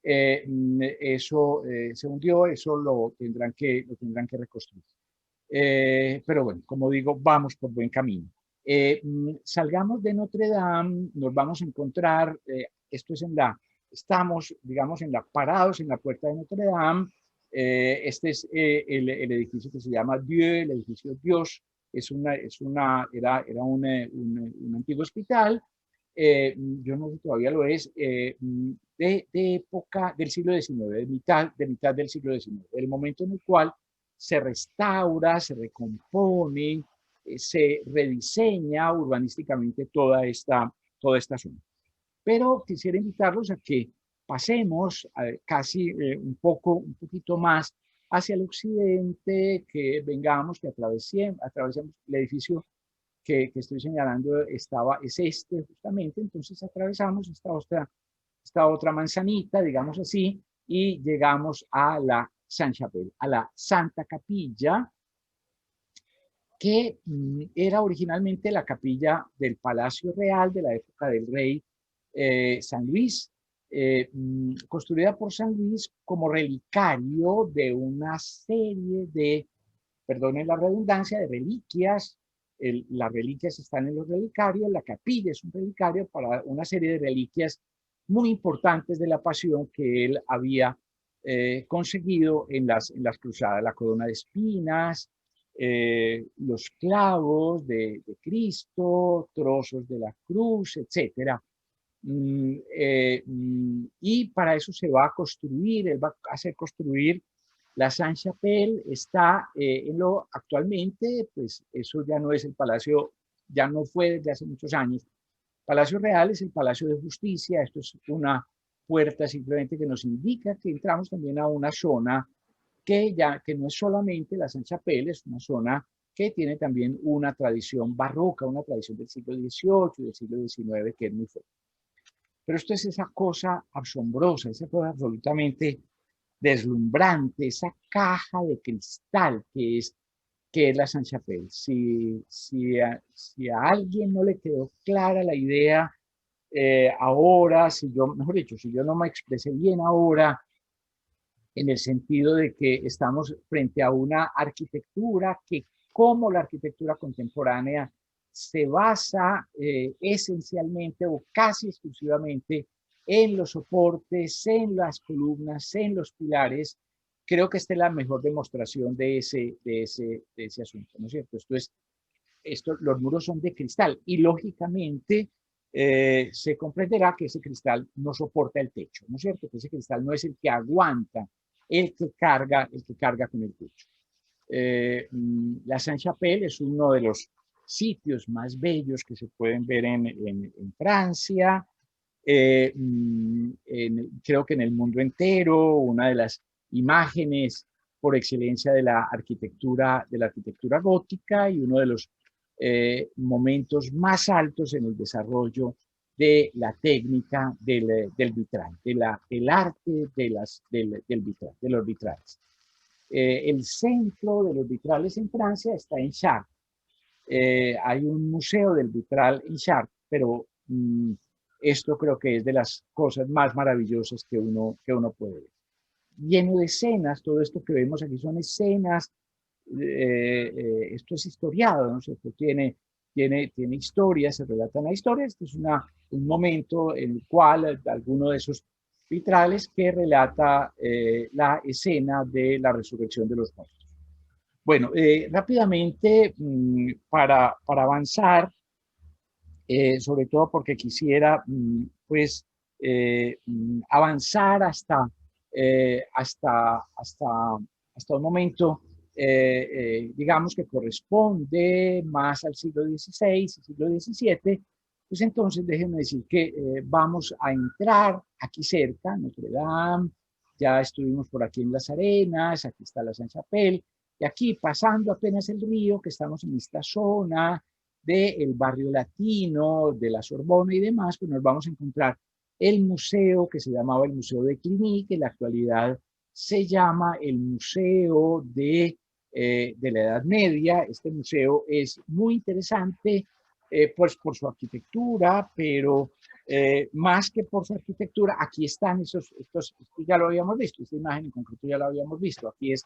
Eso se hundió, eso lo tendrán que reconstruir. Pero bueno, como digo, vamos por buen camino. Salgamos de Notre Dame, nos vamos a encontrar, esto es estamos, digamos, parados en la puerta de Notre Dame. Este es el edificio que se llama Dieu, el edificio Dios. Era un antiguo hospital. Yo no sé si todavía lo es, de época del siglo XIX, de mitad del siglo XIX, el momento en el cual se restaura, se recompone, se rediseña urbanísticamente toda esta zona. Pero quisiera invitarlos a que pasemos casi un poquito más hacia el occidente, que vengamos, que atravesemos el edificio que estoy señalando, es justamente, entonces atravesamos esta otra manzanita, digamos así, y llegamos a la Sainte-Chapelle, a la Santa Capilla, que era originalmente la capilla del Palacio Real de la época del rey San Luis, construida por San Luis como relicario de una serie de, perdonen la redundancia, de reliquias. Las reliquias están en los relicarios, la capilla es un relicario para una serie de reliquias muy importantes de la pasión que él había conseguido en las cruzadas, la corona de espinas, los clavos de Cristo, trozos de la cruz, etc. Y para eso se va a construir, él va a hacer construir la Sainte-Chapelle. Está actualmente, pues eso ya no es el palacio, ya no fue desde hace muchos años. Palacio Real es el Palacio de Justicia. Esto es una puerta simplemente que nos indica que entramos también a una zona que no es solamente la Sainte-Chapelle, es una zona que tiene también una tradición barroca, una tradición del siglo XVIII y del siglo XIX que es muy fuerte. Pero esto es esa cosa asombrosa, esa cosa absolutamente deslumbrante, esa caja de cristal que es la Sainte-Chapelle. Si a alguien no le quedó clara la idea ahora, mejor dicho, si yo no me expresé bien ahora, en el sentido de que estamos frente a una arquitectura que, como la arquitectura contemporánea, se basa esencialmente o casi exclusivamente en los soportes, en las columnas, en los pilares. Creo que esta es la mejor demostración de ese asunto, ¿no es cierto? Los muros son de cristal y lógicamente se comprenderá que ese cristal no soporta el techo, ¿no es cierto? Que ese cristal no es el que aguanta, el que carga con el techo. La Sainte-Chapelle es uno de los sitios más bellos que se pueden ver en Francia, creo que en el mundo entero, una de las imágenes por excelencia de la arquitectura gótica y uno de los momentos más altos en el desarrollo de la técnica del vitral, del arte del vitral, de los vitrales. El centro de los vitrales en Francia está en Chartres. Hay un museo del vitral en Chartres, pero esto creo que es de las cosas más maravillosas que uno puede ver. Lleno de escenas, todo esto que vemos aquí son escenas, esto es historiado, ¿no? Esto tiene historias, se relatan las historias. Este es un momento en el cual alguno de esos vitrales que relata la escena de la resurrección de los muertos. Bueno, rápidamente, para avanzar, sobre todo porque quisiera, pues, avanzar hasta un momento, digamos, que corresponde más al siglo XVI, siglo XVII, pues entonces déjenme decir que vamos a entrar aquí cerca, Notre Dame, ya estuvimos por aquí en Las Arenas, aquí está la Saint-Chapelle, y aquí pasando apenas el río, que estamos en esta zona del barrio latino, de la Sorbona y demás, pues nos vamos a encontrar el museo que se llamaba el Museo de Cluny, que en la actualidad se llama el Museo de la Edad Media. Este museo es muy interesante, pues por su arquitectura, pero más que por su arquitectura, aquí están estos, ya lo habíamos visto, esta imagen en concreto ya la habíamos visto, aquí es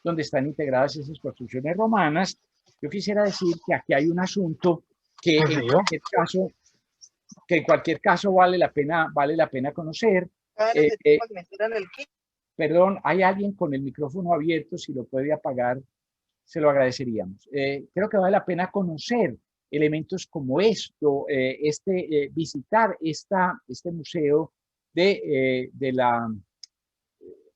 donde están integradas esas construcciones romanas. Yo quisiera decir que aquí hay un asunto que en cualquier caso vale la pena conocer. Perdón, hay alguien con el micrófono abierto, si lo puede apagar, se lo agradeceríamos. Creo que vale la pena conocer elementos como esto, visitar este museo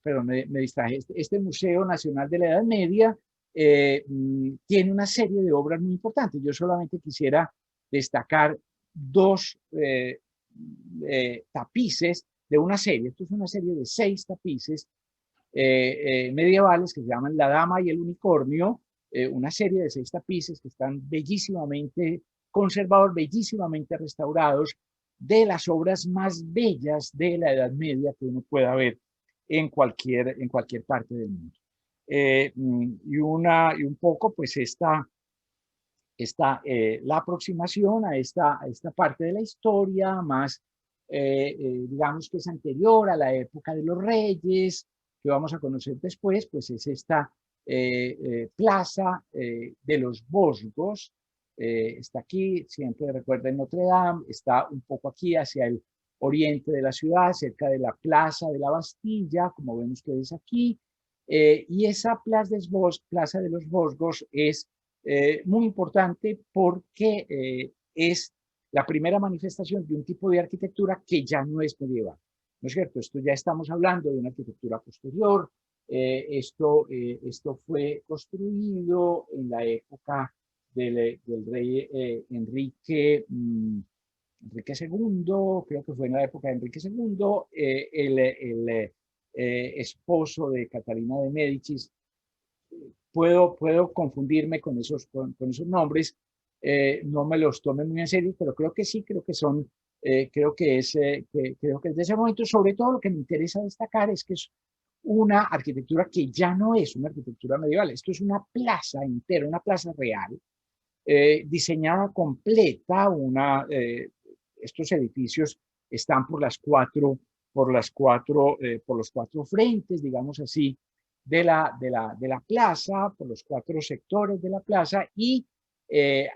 perdón, me distraje, este Museo Nacional de la Edad Media tiene una serie de obras muy importantes. Yo solamente quisiera destacar dos tapices de una serie. Esto es una serie de 6 tapices medievales que se llaman La Dama y el Unicornio, una serie de 6 tapices que están bellísimamente conservados, bellísimamente restaurados, de las obras más bellas de la Edad Media que uno pueda ver en cualquier parte del mundo. Y un poco, pues, la aproximación a esta parte de la historia, más, digamos, que es anterior a la época de los reyes, que vamos a conocer después, pues es esta plaza de los Vosgos. Está aquí, siempre recuerden Notre Dame, está un poco aquí hacia el oriente de la ciudad, cerca de la plaza de la Bastilla, como ven ustedes aquí, y esa plaza de los Vosgos es muy importante porque es la primera manifestación de un tipo de arquitectura que ya no es medieval, ¿no es cierto? Esto ya estamos hablando de una arquitectura posterior. Esto fue construido en la época del rey Enrique II, creo que fue en la época de Enrique II, el esposo de Catalina de Médicis. Puedo confundirme con esos nombres, no me los tomen muy en serio, pero creo que sí, creo que son, creo que es de ese momento. Sobre todo lo que me interesa destacar es que es una arquitectura que ya no es una arquitectura medieval, esto es una plaza entera, una plaza real, diseñada completa, estos edificios están por los cuatro frentes, digamos así, de la plaza, por los 4 sectores de la plaza, y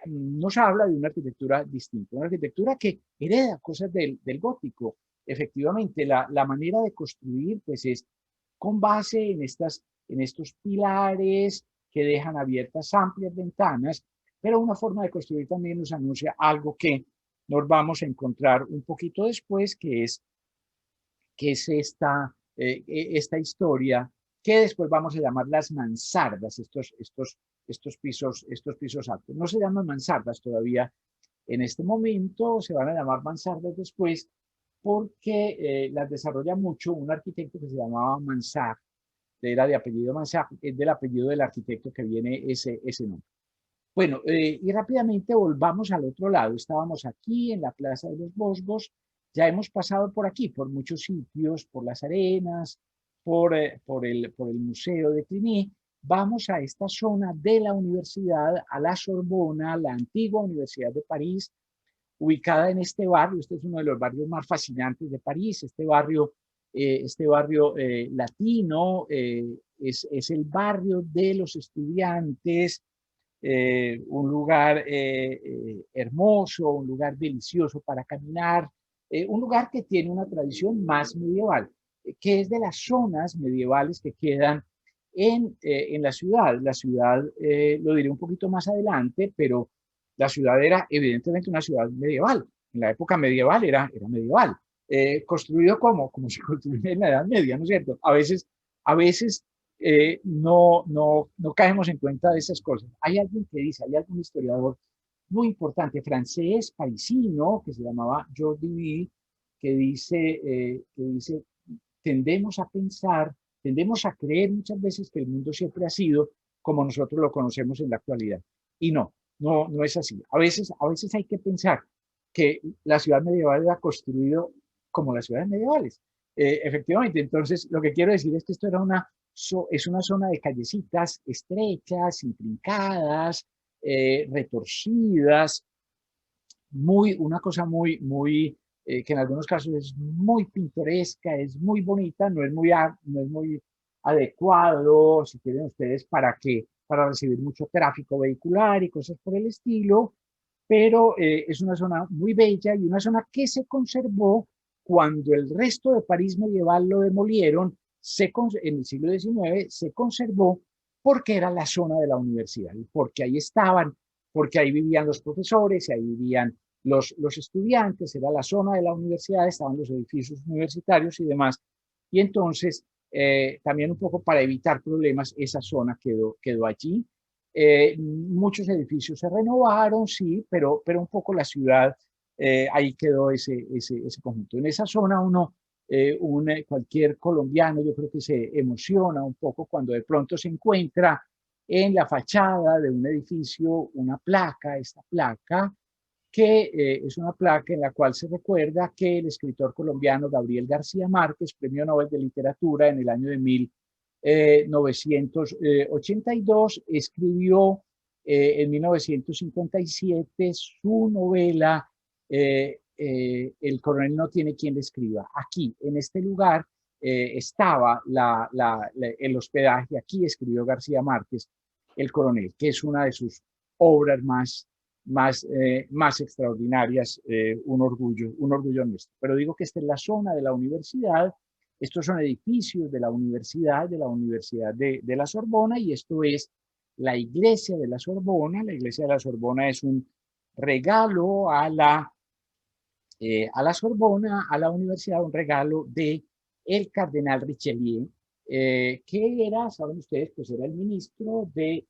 nos habla de una arquitectura distinta, una arquitectura que hereda cosas del gótico. Efectivamente, la manera de construir, pues, es con base en estos pilares que dejan abiertas amplias ventanas, pero una forma de construir también nos anuncia algo que nos vamos a encontrar un poquito después, que es esta historia que después vamos a llamar las mansardas, estos pisos altos. No se llaman mansardas todavía en este momento, se van a llamar mansardas después, porque las desarrolla mucho un arquitecto que se llamaba Mansart, era de apellido Mansart, es del apellido del arquitecto que viene ese nombre. Bueno, y rápidamente volvamos al otro lado. Estábamos aquí en la Plaza de los Bosgos, ya hemos pasado por aquí, por muchos sitios, por las arenas, por el Museo de Cluny. Vamos a esta zona de la universidad, a la Sorbona, la antigua Universidad de París, ubicada en este barrio. Este es uno de los barrios más fascinantes de París. Este barrio latino es el barrio de los estudiantes, un lugar hermoso, un lugar delicioso para caminar, un lugar que tiene una tradición más medieval, que es de las zonas medievales que quedan en la ciudad. La ciudad, lo diré un poquito más adelante, pero la ciudad era evidentemente una ciudad medieval. En la época medieval era medieval. Construido como se construye en la Edad Media, ¿no es cierto? A veces no caemos en cuenta de esas cosas. Hay alguien que dice, hay algún historiador muy importante, francés, parisino, que se llamaba Jordi Duby, que dice, tendemos a pensar, tendemos a creer muchas veces que el mundo siempre ha sido como nosotros lo conocemos en la actualidad. Y no es así. A veces hay que pensar que la ciudad medieval era construido como las ciudades medievales. Efectivamente, entonces lo que quiero decir es que esto es una zona de callecitas estrechas, intrincadas, retorcidas, una cosa que en algunos casos es muy pintoresca, es muy bonita, no es muy adecuado, si quieren ustedes, para recibir mucho tráfico vehicular y cosas por el estilo, pero es una zona muy bella y una zona que se conservó cuando el resto de París medieval lo demolieron. En el siglo XIX se conservó porque era la zona de la universidad, porque ahí estaban, porque ahí vivían los profesores, ahí vivían los estudiantes, era la zona de la universidad, estaban los edificios universitarios y demás. Y entonces, también un poco para evitar problemas, esa zona quedó allí. Muchos edificios se renovaron, sí, pero un poco la ciudad, ahí quedó ese conjunto. En esa zona cualquier colombiano yo creo que se emociona un poco cuando de pronto se encuentra en la fachada de un edificio una placa, esta placa, que es una placa en la cual se recuerda que el escritor colombiano Gabriel García Márquez, Premio Nobel de Literatura en el año de 1982, escribió en 1957 su novela El coronel no tiene quien le escriba. Aquí, en este lugar, estaba el hospedaje. Aquí escribió García Márquez El coronel, que es una de sus obras más extraordinarias, un orgullo nuestro. Pero digo que esta es la zona de la universidad, estos son edificios de la universidad de la Sorbona, y esto es la iglesia de la Sorbona. La iglesia de la Sorbona es un regalo a la Sorbona, a la universidad, un regalo de el cardenal Richelieu, que era, saben ustedes, pues era el ministro del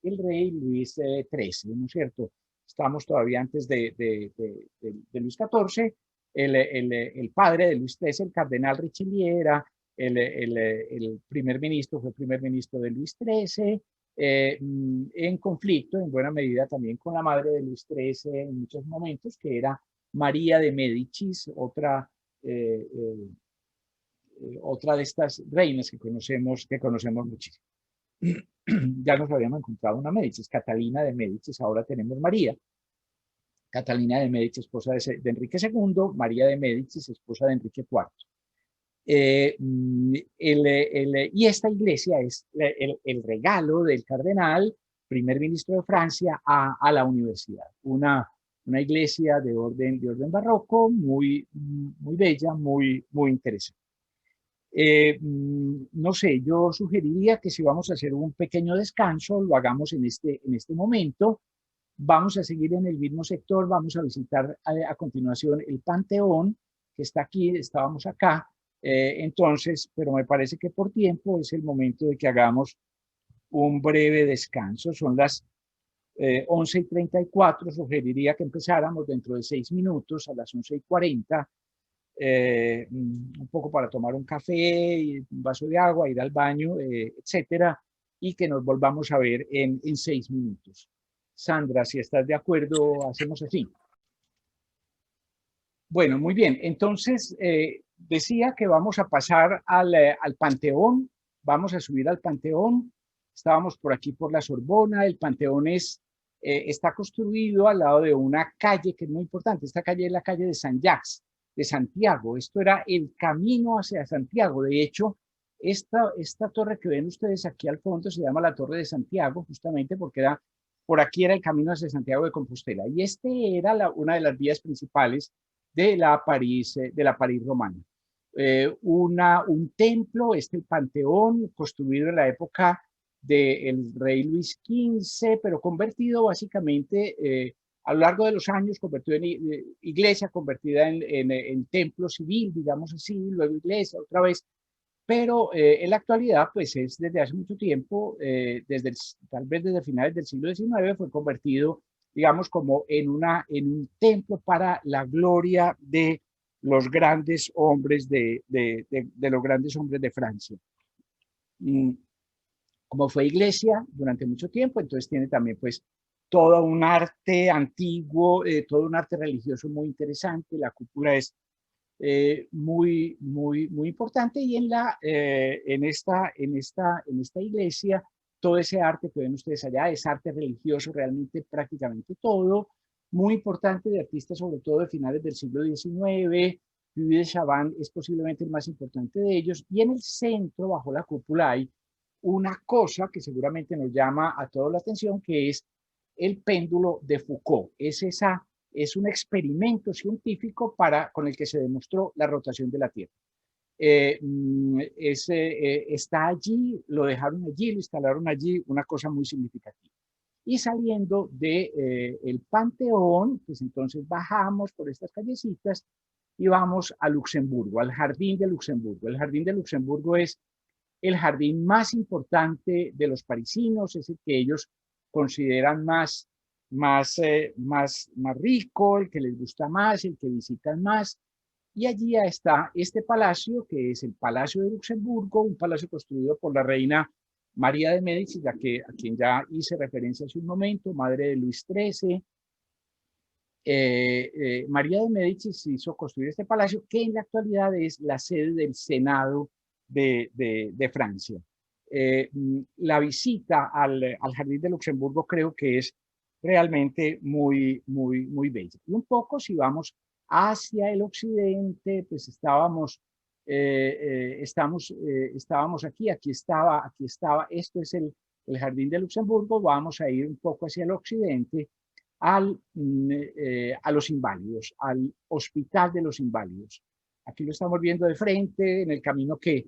rey Luis XIII, ¿no es cierto? Estamos todavía antes de Luis XIV. El padre de Luis XIII, el cardenal Richelieu, era el primer ministro, fue primer ministro de Luis XIII, en conflicto en buena medida también con la madre de Luis XIII en muchos momentos, que era María de Médicis, otra de estas reinas que conocemos muchísimo. Ya nos habíamos encontrado una Médicis, Catalina de Médicis, ahora tenemos María. Catalina de Médicis, esposa de Enrique II, María de Médicis, esposa de Enrique IV. Y esta iglesia es el regalo del cardenal, primer ministro de Francia, a la universidad. Una iglesia de orden barroco, muy bella, muy interesante. No sé, yo sugeriría que si vamos a hacer un pequeño descanso, lo hagamos en este momento. Vamos a seguir en el mismo sector, vamos a visitar a continuación el Panteón, que está aquí, estábamos acá. Entonces, pero me parece que por tiempo es el momento de que hagamos un breve descanso. Son las 11:34, sugeriría que empezáramos dentro de 6 minutos, a las 11:40, un poco para tomar un café, un vaso de agua, ir al baño, etcétera, y que nos volvamos a ver en 6 minutos. Sandra, si estás de acuerdo, hacemos así. Bueno, muy bien. Entonces, decía que vamos a pasar al Panteón, vamos a subir al Panteón. Estábamos por aquí por la Sorbona. El Panteón está construido al lado de una calle que es muy importante. Esta calle es la calle de San Jacques, de Santiago. Esto era el camino hacia Santiago. De hecho, esta torre que ven ustedes aquí al fondo se llama la Torre de Santiago, justamente porque por aquí era el camino hacia Santiago de Compostela. Y este era una de las vías principales de la París romana. Un templo, el Panteón, construido en la época del rey Luis XV, pero convertido básicamente a lo largo de los años, convertido en iglesia, convertida en templo civil, digamos así, luego iglesia, otra vez. Pero en la actualidad, pues es desde hace mucho tiempo, tal vez desde finales del siglo XIX, fue convertido, digamos, como en un templo para la gloria de los grandes hombres de los grandes hombres de Francia. Como fue iglesia durante mucho tiempo, entonces tiene también pues todo un arte antiguo, todo un arte religioso muy interesante. La cúpula es muy importante, y en esta iglesia todo ese arte que ven ustedes allá es arte religioso, realmente prácticamente todo, muy importante, de artistas sobre todo de finales del siglo XIX. Louis de Chavannes es posiblemente el más importante de ellos, y en el centro, bajo la cúpula, hay una cosa que seguramente nos llama a todos la atención, que es el péndulo de Foucault. Es un experimento científico con el que se demostró la rotación de la Tierra. Está allí, lo dejaron allí, lo instalaron allí, una cosa muy significativa. Y saliendo del Panteón, pues entonces bajamos por estas callecitas y vamos a Luxemburgo, al Jardín de Luxemburgo. El Jardín de Luxemburgo es el jardín más importante de los parisinos, es el que ellos consideran más rico, el que les gusta más, el que visitan más. Y allí está este palacio, que es el Palacio de Luxemburgo, un palacio construido por la reina María de Médicis, a quien ya hice referencia hace un momento, madre de Luis XIII. María de Médicis hizo construir este palacio, que en la actualidad es la sede del Senado de Francia. La visita al Jardín de Luxemburgo creo que es realmente muy bella. Y un poco, si vamos hacia el occidente, pues estábamos aquí estaba, esto es el Jardín de Luxemburgo. Vamos a ir un poco hacia el occidente a los Inválidos, al Hospital de los Inválidos. Aquí lo estamos viendo de frente, en el camino que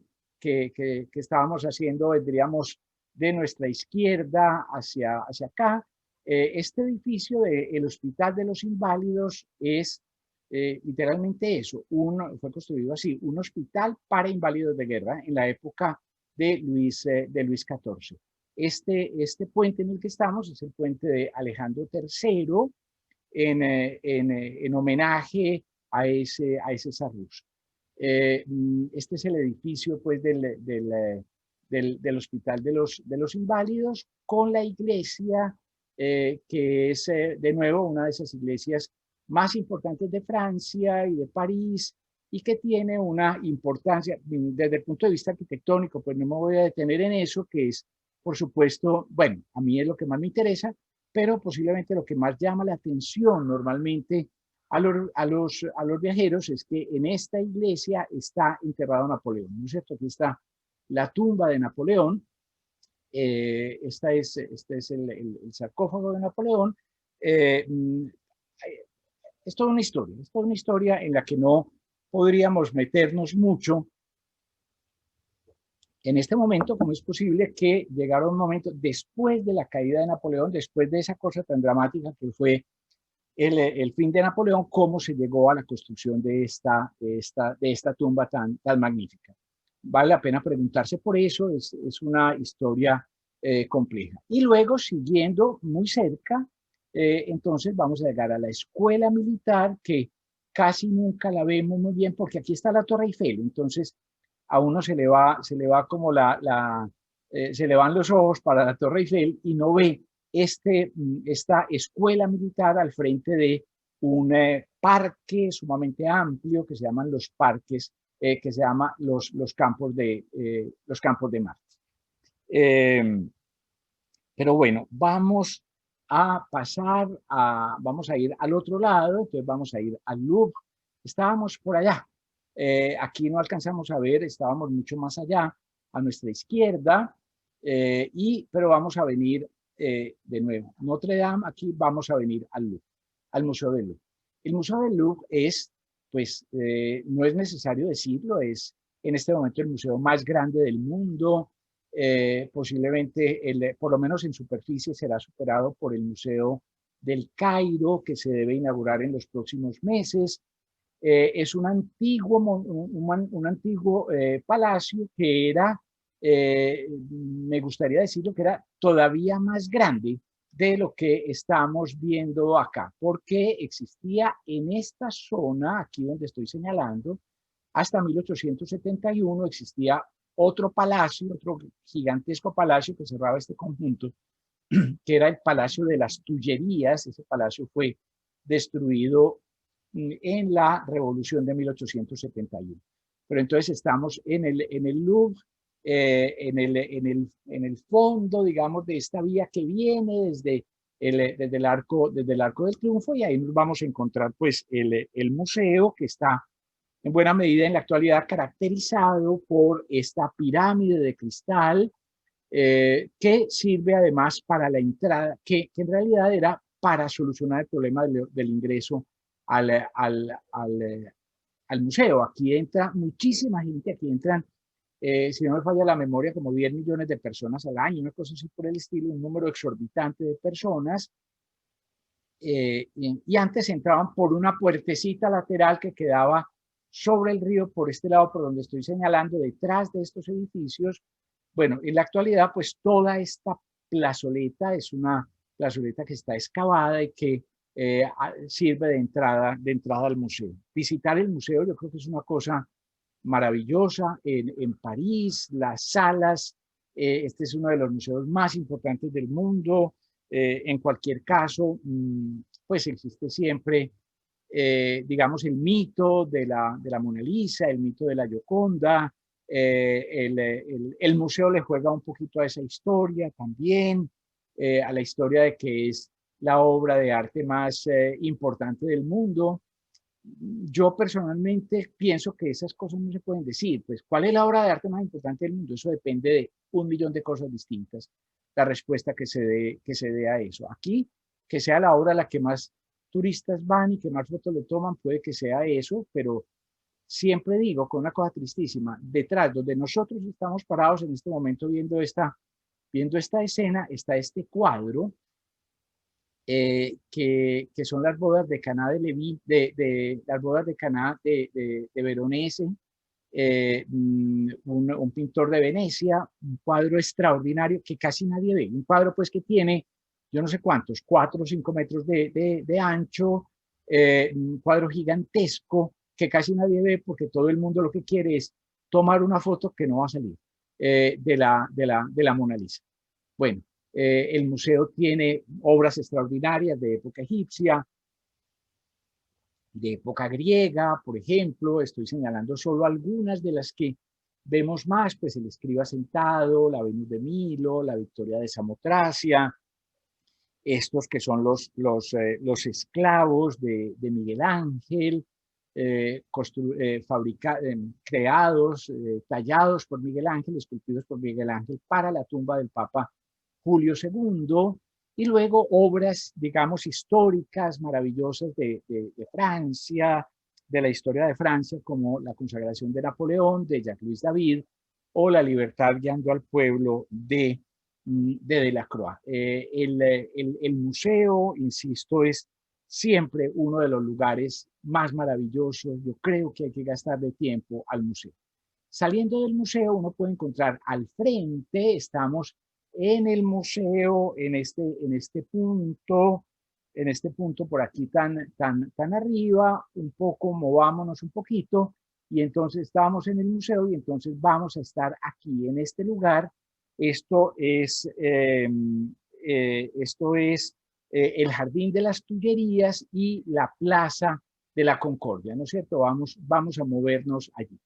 estábamos haciendo, vendríamos de nuestra izquierda hacia acá. Este edificio del Hospital de los Inválidos es literalmente eso, fue construido así, un hospital para inválidos de guerra en la época de Luis XIV. Este puente en el que estamos es el puente de Alejandro III, en homenaje a ese zar ruso. Este es el edificio pues, del Hospital de los Inválidos, con la iglesia, que es de nuevo una de esas iglesias más importantes de Francia y de París, y que tiene una importancia desde el punto de vista arquitectónico. Pues no me voy a detener en eso, que es, por supuesto, bueno, a mí es lo que más me interesa, pero posiblemente lo que más llama la atención normalmente a los viajeros es que en esta iglesia está enterrado Napoleón, ¿no es cierto? Aquí está la tumba de Napoleón. Este es el sarcófago de Napoleón. Es toda una historia en la que no podríamos meternos mucho en este momento. Como es posible que llegara un momento después de la caída de Napoleón, después de esa cosa tan dramática que fue el fin de Napoleón, cómo se llegó a la construcción de esta tumba tan magnífica? Vale la pena preguntarse por eso, es una historia compleja. Y luego, siguiendo muy cerca, entonces vamos a llegar a la escuela militar, que casi nunca la vemos muy bien, porque aquí está la Torre Eiffel. Entonces a uno se le va como se le van los ojos para la Torre Eiffel y no ve esta escuela militar al frente de un parque sumamente amplio que se llaman los parques, que se llama los campos de Marte. Pero bueno, vamos vamos a ir al otro lado, entonces vamos a ir al Louvre. Estábamos por allá, aquí no alcanzamos a ver, estábamos mucho más allá, a nuestra izquierda, pero vamos a venir de nuevo. Notre Dame, aquí vamos a venir al Louvre, al Museo del Louvre. El Museo del Louvre es, pues, no es necesario decirlo, es en este momento el museo más grande del mundo. Posiblemente, por lo menos en superficie, será superado por el Museo del Cairo, que se debe inaugurar en los próximos meses. Es un antiguo palacio que era, me gustaría decirlo, que era todavía más grande de lo que estamos viendo acá, porque existía en esta zona, aquí donde estoy señalando, hasta 1871 existía otro palacio, otro gigantesco palacio que cerraba este conjunto, que era el Palacio de las Tullerías. Ese palacio fue destruido en la Revolución de 1871. Pero entonces estamos en el Louvre, en el fondo, digamos, de esta vía que viene desde el Arco del Triunfo, y ahí nos vamos a encontrar pues el museo, que está en buena medida en la actualidad caracterizado por esta pirámide de cristal, que sirve además para la entrada, que en realidad era para solucionar el problema del ingreso al museo. Aquí entra muchísima gente, aquí entran, si no me falla la memoria, como 10 millones de personas al año, una cosa así por el estilo, un número exorbitante de personas. Y antes entraban por una puertecita lateral que quedaba sobre el río, por este lado, por donde estoy señalando, detrás de estos edificios. Bueno, en la actualidad, pues toda esta plazoleta es una plazoleta que está excavada y que sirve de entrada al museo. Visitar el museo yo creo que es una cosa maravillosa. En París, las salas, este es uno de los museos más importantes del mundo. En cualquier caso, pues existe siempre, digamos, el mito de la Mona Lisa, el mito de la Gioconda. El museo le juega un poquito a esa historia también, a la historia de que es la obra de arte más importante del mundo. Yo personalmente pienso que esas cosas no se pueden decir. Pues, ¿cuál es la obra de arte más importante del mundo? Eso depende de un millón de cosas distintas, la respuesta que se dé a eso. Aquí, que sea la obra a la que más turistas van y que más fotos le toman, puede que sea eso, pero siempre digo con una cosa tristísima, detrás donde nosotros estamos parados en este momento viendo esta escena, está este cuadro, que son las bodas de Caná las bodas de Caná de Veronese, un pintor de Venecia, un cuadro extraordinario que casi nadie ve, un cuadro pues que tiene, yo no sé cuántos, 4 o 5 metros de ancho, un cuadro gigantesco que casi nadie ve porque todo el mundo lo que quiere es tomar una foto que no va a salir, de la Mona Lisa. Bueno, el museo tiene obras extraordinarias de época egipcia, de época griega, por ejemplo. Estoy señalando solo algunas de las que vemos más, pues el Escriba Sentado, la Venus de Milo, la Victoria de Samotracia, estos que son los esclavos de Miguel Ángel, creados, tallados por Miguel Ángel, esculpidos por Miguel Ángel para la tumba del Papa Julio II, y luego obras, digamos, históricas maravillosas de Francia, de la historia de Francia, como la consagración de Napoleón, de Jacques-Louis David, o la libertad guiando al pueblo de Delacroix. El museo, insisto, es siempre uno de los lugares más maravillosos. Yo creo que hay que gastarle tiempo al museo. Saliendo del museo, uno puede encontrar al frente, estamos en el museo, en este punto por aquí tan arriba, un poco, movámonos un poquito, y entonces estábamos en el museo, y entonces vamos a estar aquí en este lugar. Esto es esto es el Jardín de las Tullerías y la Plaza de la Concordia, ¿no es cierto? Vamos a movernos allí.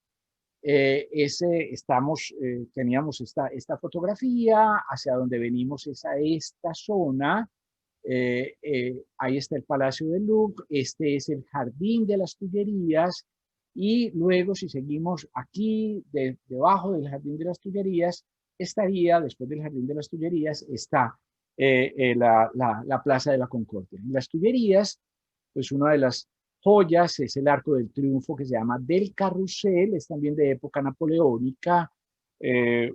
Teníamos esta fotografía, hacia donde venimos es a esta zona. Ahí está el Palacio del Louvre, este es el Jardín de las Tullerías, y luego si seguimos aquí, debajo del Jardín de las Tullerías, después del Jardín de las Tullerías, está la Plaza de la Concordia. En las Tullerías, pues una de las joyas es el Arco del Triunfo, que se llama del Carrusel, es también de época napoleónica,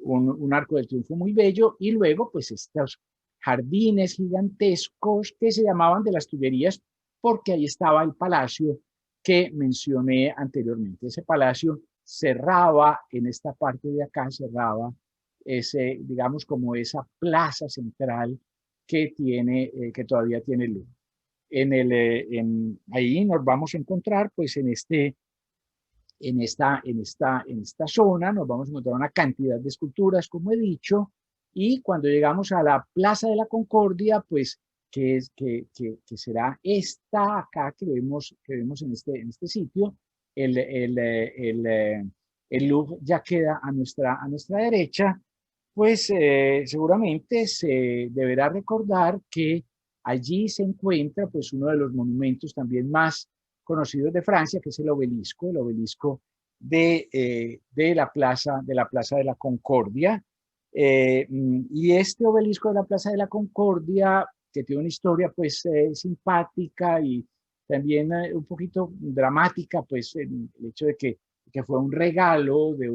un Arco del Triunfo muy bello, y luego pues estos jardines gigantescos que se llamaban de las Tullerías, porque ahí estaba el palacio que mencioné anteriormente. Ese palacio cerraba en esta parte de acá, cerraba digamos, como esa plaza central que todavía tiene luz. Ahí nos vamos a encontrar, pues, en esta zona, nos vamos a encontrar una cantidad de esculturas, como he dicho, y cuando llegamos a la Plaza de la Concordia, pues, que será esta acá que vemos en este sitio, el Louvre ya queda a nuestra derecha, pues seguramente se deberá recordar que allí se encuentra pues uno de los monumentos también más conocidos de Francia, que es el obelisco de la Plaza de la Concordia. Y este obelisco de la Plaza de la Concordia, que tiene una historia pues simpática y también un poquito dramática, pues el hecho de que fue un regalo de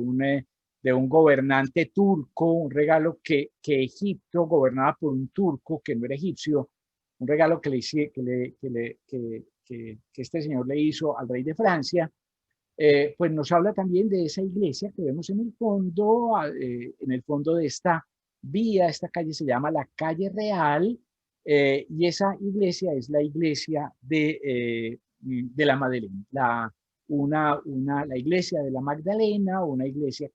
un gobernante turco, un regalo que Egipto gobernaba por un turco que no era egipcio, un regalo que este señor le hizo al rey de Francia. Pues nos habla también de esa iglesia que vemos en el fondo de esta vía. Esta calle se llama la Calle Real, y esa iglesia es la iglesia de la Madeleine, la iglesia de la Magdalena, una iglesia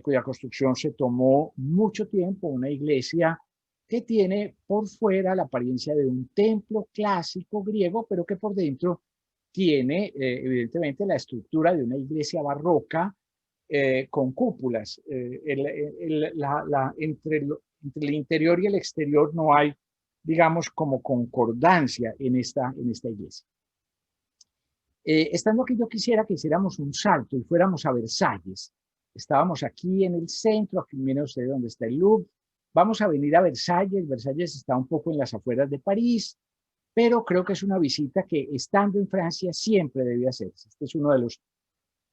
cuya construcción se tomó mucho tiempo, una iglesia que tiene por fuera la apariencia de un templo clásico griego, pero que por dentro tiene evidentemente la estructura de una iglesia barroca con cúpulas. Entre el interior y el exterior no hay, digamos, como concordancia en esta iglesia. Estando aquí, yo quisiera que hiciéramos un salto y fuéramos a Versalles. Estábamos aquí en el centro, aquí miren ustedes donde está el Louvre. Vamos a venir a Versalles. Versalles está un poco en las afueras de París, pero creo que es una visita que, estando en Francia, siempre debe hacerse. Este es uno de los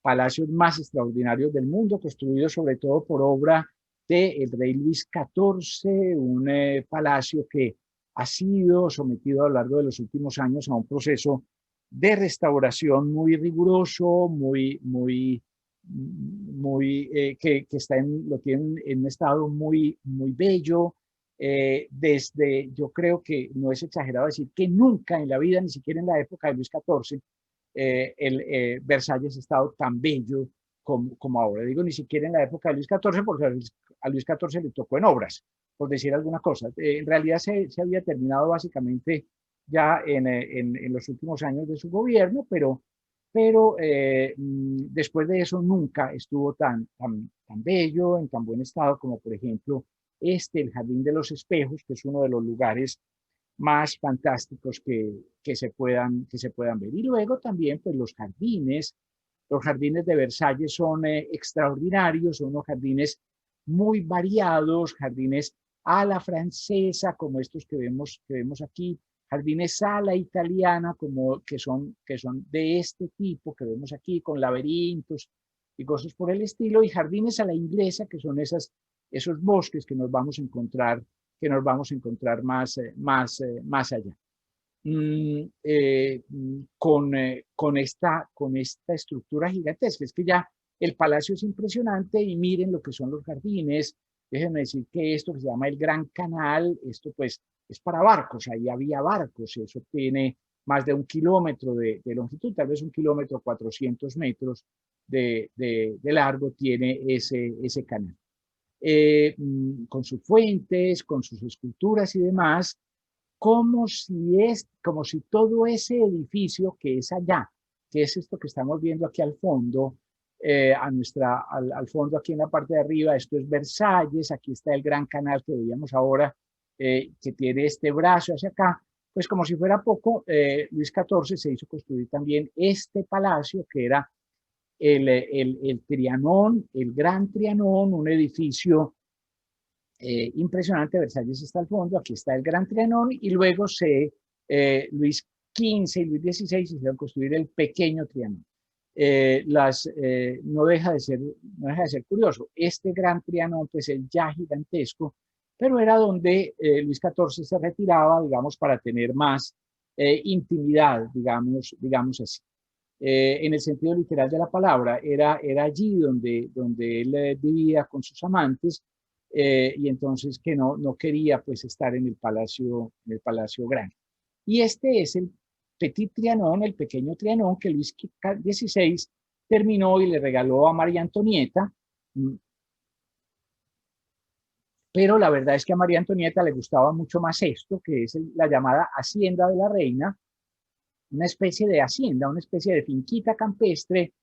palacios más extraordinarios del mundo, construido sobre todo por obra del rey Luis XIV, un palacio que ha sido sometido a lo largo de los últimos años a un proceso de restauración muy riguroso, que lo tienen en un estado muy bello. Yo creo que no es exagerado decir que nunca en la vida, ni siquiera en la época de Luis XIV, Versalles ha estado tan bello como ahora. Digo, ni siquiera en la época de Luis XIV, porque a Luis XIV le tocó en obras, por decir alguna cosa. En realidad se había terminado básicamente ya en los últimos años de su gobierno, pero después de eso nunca estuvo tan bello, en tan buen estado como, por ejemplo, el Jardín de los Espejos, que es uno de los lugares más fantásticos que se puedan ver. Y luego también pues los jardines de Versalles son extraordinarios, son unos jardines muy variados, jardines a la francesa, como estos que vemos aquí, jardines a la italiana, que son de este tipo que vemos aquí, con laberintos y cosas por el estilo, y jardines a la inglesa, que son esos bosques que nos vamos a encontrar más allá. Con esta estructura gigantesca. Es que ya el palacio es impresionante y miren lo que son los jardines. Déjenme decir que esto que se llama el Gran Canal, esto pues es para barcos, ahí había barcos, eso tiene más de 1 kilómetro de longitud, tal vez 1 kilómetro 400 metros de largo tiene ese canal. con sus fuentes, con sus esculturas y demás, como si todo ese edificio que es allá, que es esto que estamos viendo aquí al fondo, al fondo aquí en la parte de arriba, esto es Versalles, aquí está el Gran Canal que veíamos ahora, que tiene este brazo hacia acá, pues como si fuera poco, Luis XIV se hizo construir también este palacio que era el Trianón, el Gran Trianón, un edificio impresionante. Versalles está al fondo, aquí está el Gran Trianón, y luego Luis XV y Luis XVI hicieron construir el pequeño Trianón. No deja de ser curioso. Este Gran Trianón, pues es ya gigantesco, pero era donde Luis XIV se retiraba, digamos, para tener más intimidad, digamos así. En el sentido literal de la palabra, era allí donde él vivía con sus amantes, y entonces que no quería pues estar en el palacio grande. Y este es el Petit Trianon, el pequeño Trianón, que Luis XVI terminó y le regaló a María Antonieta. Pero la verdad es que a María Antonieta le gustaba mucho más esto, que es la llamada Hacienda de la Reina, una especie de hacienda, una especie de finquita campestre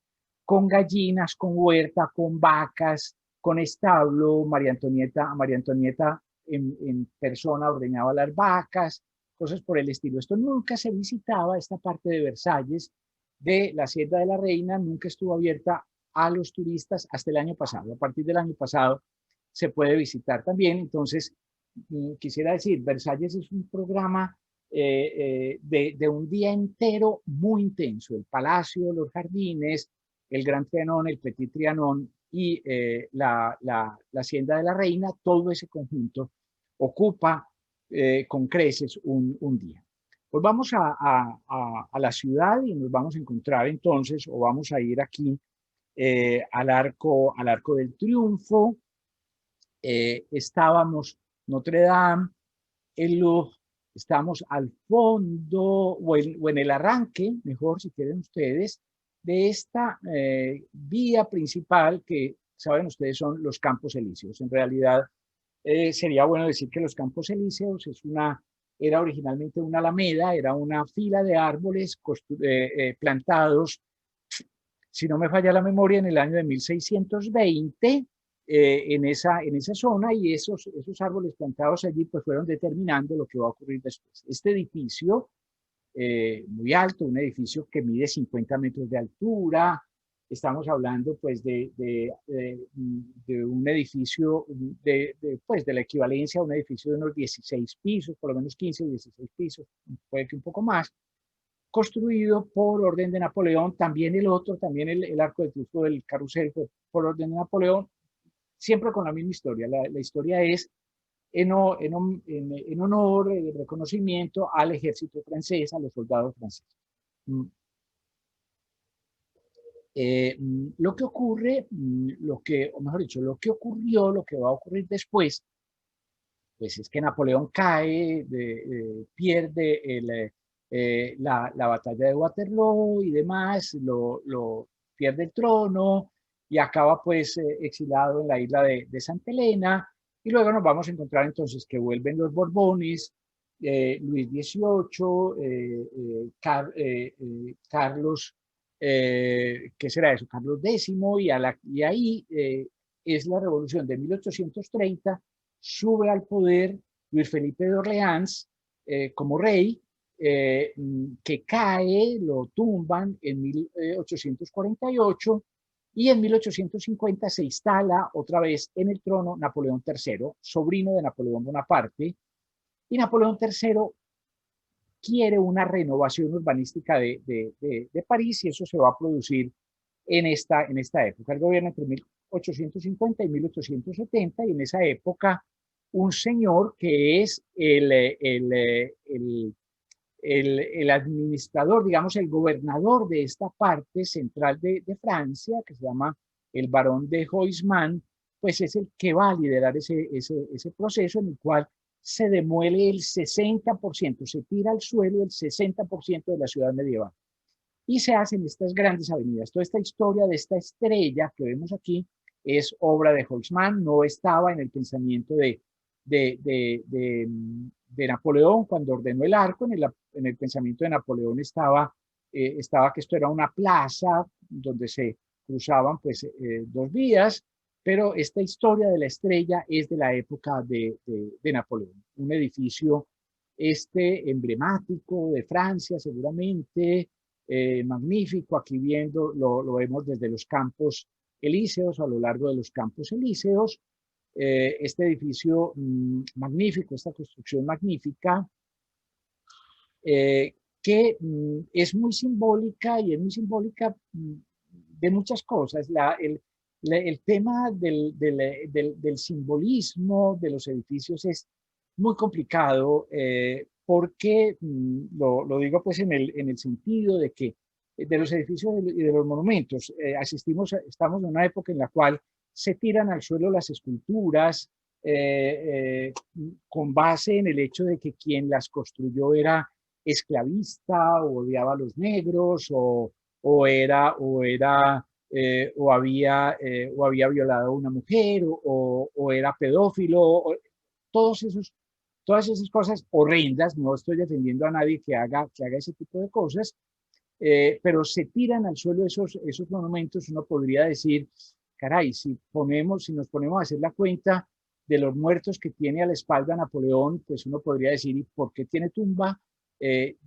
con gallinas, con huerta, con vacas, con establo. María Antonieta en persona ordeñaba las vacas, cosas por el estilo. Esto nunca se visitaba, esta parte de Versalles, de la Hacienda de la Reina, nunca estuvo abierta a los turistas hasta el año pasado. A partir del año pasado se puede visitar también. Entonces, quisiera decir, Versalles es un programa de un día entero muy intenso. El palacio, los jardines, el Gran Trianón, el Petit Trianón y la Hacienda de la Reina, todo ese conjunto ocupa con creces un día. Pues vamos a la ciudad y nos vamos a encontrar entonces, o vamos a ir aquí al Arco del Triunfo. Estábamos Notre Dame, el Louvre, estamos al fondo o en el arranque, mejor si quieren ustedes, de esta vía principal que, saben ustedes, son los Campos Elíseos. En realidad, sería bueno decir que los Campos Elíseos era originalmente una alameda, era una fila de árboles plantados, si no me falla la memoria, en el año de 1620, en esa zona, y esos árboles plantados allí pues fueron determinando lo que va a ocurrir después. Este edificio, muy alto, un edificio que mide 50 metros de altura, estamos hablando pues de un edificio pues de la equivalencia a un edificio de unos 16 pisos, por lo menos 15 o 16 pisos, puede que un poco más, construido por orden de Napoleón. También el Arco del Triunfo del Carrusel fue por orden de Napoleón, siempre con la misma historia. La historia es en honor, el reconocimiento al ejército francés, a los soldados franceses. Lo que ocurre, o mejor dicho, lo que ocurrió, lo que va a ocurrir después, pues es que Napoleón cae, pierde la batalla de Waterloo y demás, pierde el trono y acaba pues exilado en la isla de Santa Elena. Y luego nos vamos a encontrar entonces que vuelven los Borbones, Luis XVIII, Carlos, ¿qué será eso? Carlos X, y ahí es la revolución de 1830, sube al poder Luis Felipe de Orleans como rey, que cae, lo tumban en 1848, y en 1850 se instala otra vez en el trono Napoleón III, sobrino de Napoleón Bonaparte, y Napoleón III quiere una renovación urbanística de París, y eso se va a producir en esta época. El gobierno entre 1850 y 1870, y en esa época un señor que es el administrador, digamos, el gobernador de esta parte central de Francia, que se llama el barón de Haussmann, pues es el que va a liderar ese proceso en el cual se demuele el 60%, se tira al suelo el 60% de la ciudad medieval. Y se hacen estas grandes avenidas. Toda esta historia de esta estrella que vemos aquí es obra de Haussmann, no estaba en el pensamiento de Napoleón cuando ordenó el arco. En el pensamiento de Napoleón estaba que esto era una plaza donde se cruzaban pues dos vías, pero esta historia de la estrella es de la época de Napoleón, un edificio emblemático de Francia seguramente, magnífico. Aquí viendo, lo vemos desde los Campos Elíseos, a lo largo de los Campos Elíseos, este edificio magnífico, esta construcción magnífica, que es muy simbólica y es muy simbólica de muchas cosas. El tema del simbolismo de los edificios es muy complicado porque, lo digo pues en el sentido de que de los edificios y de los monumentos, estamos en una época en la cual se tiran al suelo las esculturas con base en el hecho de que quien las construyó era esclavista o odiaba a los negros o había violado a una mujer o era pedófilo, todas esas cosas horrendas. No estoy defendiendo a nadie que haga ese tipo de cosas, pero se tiran al suelo esos monumentos. Uno podría decir, caray, si nos ponemos a hacer la cuenta de los muertos que tiene a la espalda Napoleón, pues uno podría decir, ¿y por qué tiene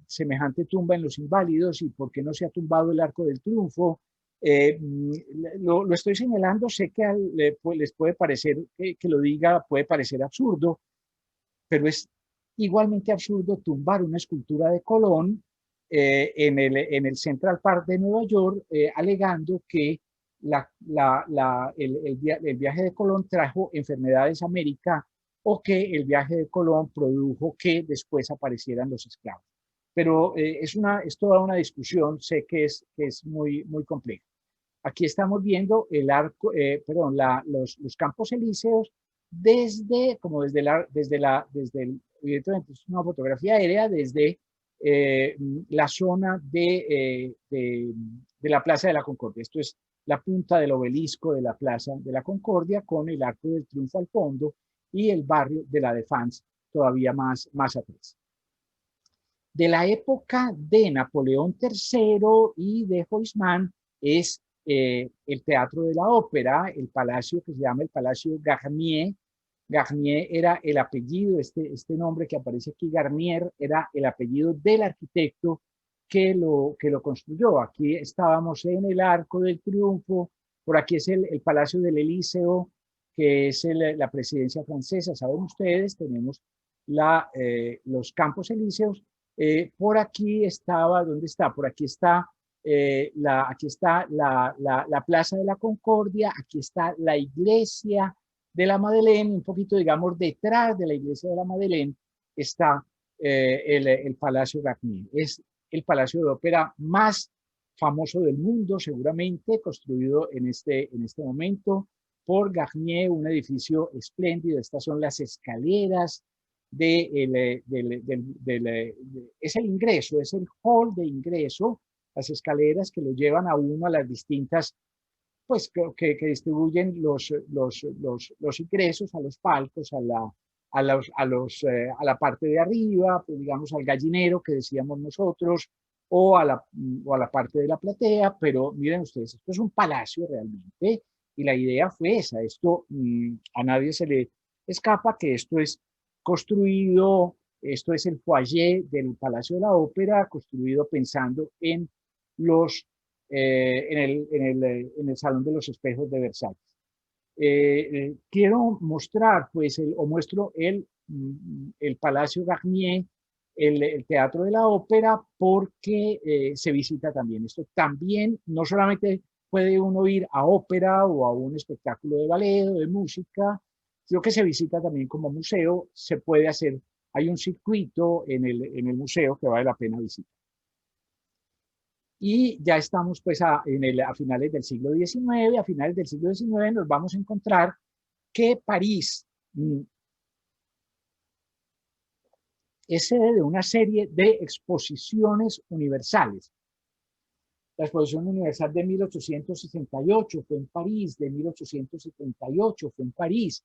semejante tumba en los Inválidos? ¿Y por qué no se ha tumbado el Arco del Triunfo? Lo estoy señalando, sé que les puede parecer, que lo diga, puede parecer absurdo, pero es igualmente absurdo tumbar una escultura de Colón en el Central Park de Nueva York, alegando que el viaje de Colón trajo enfermedades a América, o que el viaje de Colón produjo que después aparecieran los esclavos. Pero es toda una discusión, sé que es muy, muy compleja. Aquí estamos viendo los Campos Elíseos evidentemente es una fotografía aérea desde la zona de la Plaza de la Concordia. Esto es la punta del obelisco de la Plaza de la Concordia, con el Arco del Triunfo al fondo y el barrio de la Défense todavía más atrás. De la época de Napoleón III y de Haussmann es el Teatro de la Ópera, el palacio que se llama el Palacio Garnier. Garnier era el apellido, este nombre que aparece aquí, Garnier, era el apellido del arquitecto que lo construyó. Aquí estábamos en el Arco del Triunfo, por aquí es el Palacio del Elíseo, que es la presidencia francesa, saben ustedes. Tenemos los Campos Elíseos. Por aquí estaba, ¿dónde está? Por aquí está aquí está la Plaza de la Concordia, aquí está la iglesia de la Madeleine, un poquito, digamos, detrás de la iglesia de la Madeleine está el Palacio Garnier. Es el palacio de ópera más famoso del mundo, seguramente, construido en este momento por Garnier, un edificio espléndido. Estas son las escaleras es el ingreso, es el hall de ingreso, las escaleras que lo llevan a uno a las distintas, pues que distribuyen los ingresos a los palcos, a la parte de arriba, pues digamos al gallinero que decíamos nosotros, o a la parte de la platea. Pero miren ustedes, esto es un palacio realmente, y la idea fue esa. Esto a nadie se le escapa que esto es construido, esto es el foyer del Palacio de la Ópera, construido pensando en en el Salón de los Espejos de Versalles. Quiero mostrar, pues, muestro el Palacio Garnier, el Teatro de la Ópera, porque se visita también. Esto también, no solamente puede uno ir a ópera o a un espectáculo de ballet o de música, sino que se visita también como museo. Se puede hacer, hay un circuito en el museo que vale la pena visitar. Y ya estamos pues a finales del siglo XIX. A finales del siglo XIX nos vamos a encontrar que París es sede de una serie de exposiciones universales. La Exposición Universal de 1868 fue en París, de 1878 fue en París,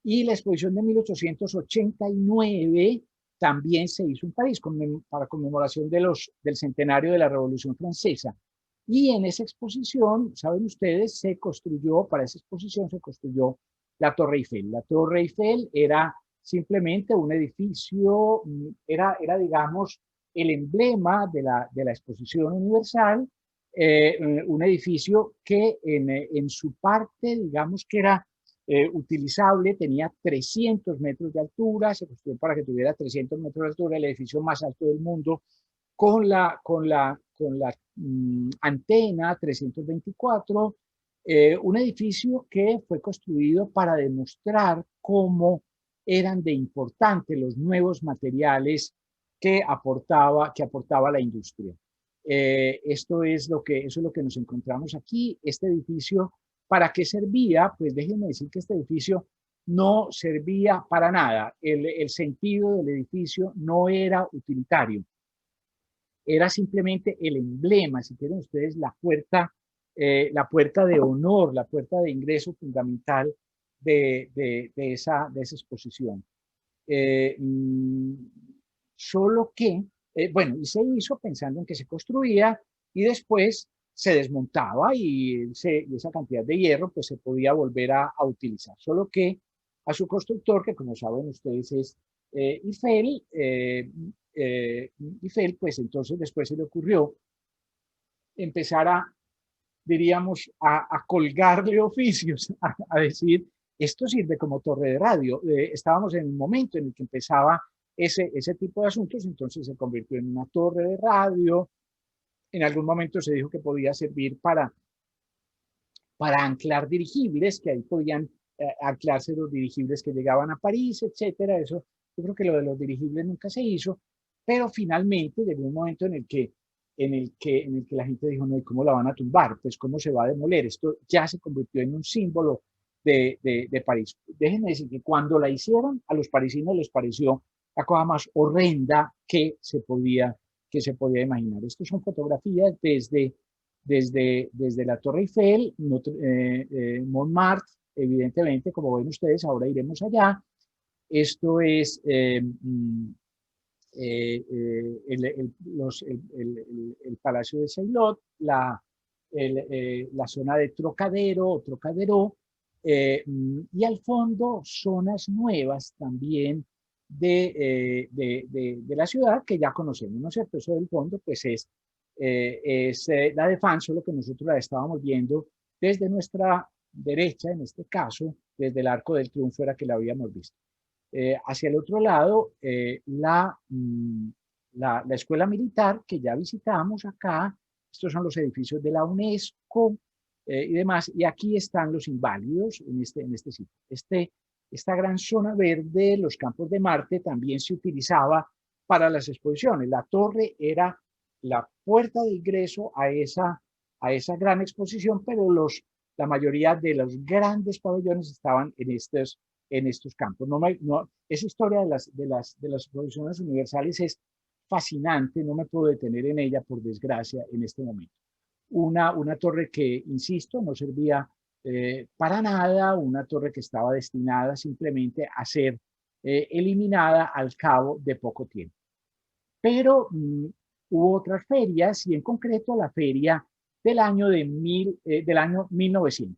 y la Exposición de 1889 también se hizo en París para conmemoración del centenario de la Revolución Francesa. Y en esa exposición, saben ustedes, para esa exposición se construyó la Torre Eiffel. La Torre Eiffel era simplemente un edificio, era digamos, el emblema de la Exposición Universal, un edificio que en su parte, digamos que era utilizable, tenía 300 metros de altura, se construyó para que tuviera 300 metros de altura, el edificio más alto del mundo, con la antena 324, un edificio que fue construido para demostrar cómo eran de importantes los nuevos materiales que aportaba la industria. Eso es lo que nos encontramos aquí. Este edificio, ¿para qué servía? Pues déjenme decir que este edificio no servía para nada. El sentido del edificio no era utilitario. Era simplemente el emblema, si quieren ustedes, la puerta de honor, la puerta de ingreso fundamental de esa exposición. Solo que, bueno, y se hizo pensando en que se construía y después se desmontaba y esa cantidad de hierro pues se podía volver a utilizar. Solo que a su constructor, que como saben ustedes es Eiffel, pues entonces después se le ocurrió empezar diríamos, a colgarle oficios, a decir, esto sirve como torre de radio. Estábamos en un momento en el que empezaba ese tipo de asuntos, entonces se convirtió en una torre de radio. En algún momento se dijo que podía servir para anclar dirigibles, que ahí podían anclarse los dirigibles que llegaban a París, etcétera. Eso, yo creo que lo de los dirigibles nunca se hizo, pero finalmente llegó un momento en el que la gente dijo, no, ¿y cómo la van a tumbar? Pues, ¿cómo se va a demoler? Esto ya se convirtió en un símbolo de París. Déjenme decir que cuando la hicieron, a los parisinos les pareció la cosa más horrenda que se podía imaginar. Estas son fotografías desde la Torre Eiffel, Montmartre, evidentemente, como ven ustedes, ahora iremos allá. Esto es el Palacio de Chaillot, la zona de Trocadero, y al fondo zonas nuevas también de la ciudad que ya conocemos, ¿no es cierto? Eso del fondo pues es la Défense, lo que nosotros la estábamos viendo desde nuestra derecha, en este caso, desde el Arco del Triunfo era que la habíamos visto. Hacia el otro lado, la escuela militar que ya visitamos acá, estos son los edificios de la UNESCO y demás, y aquí están los inválidos en este sitio. Esta gran zona verde, los campos de Marte, también se utilizaba para las exposiciones. La torre era la puerta de ingreso a esa gran exposición, pero la mayoría de los grandes pabellones estaban en estos campos. Esa historia de las exposiciones universales es fascinante, no me puedo detener en ella, por desgracia, en este momento. Una torre que, insisto, no servía para nada, una torre que estaba destinada simplemente a ser eliminada al cabo de poco tiempo. Pero hubo otras ferias, y en concreto la feria del año 1900.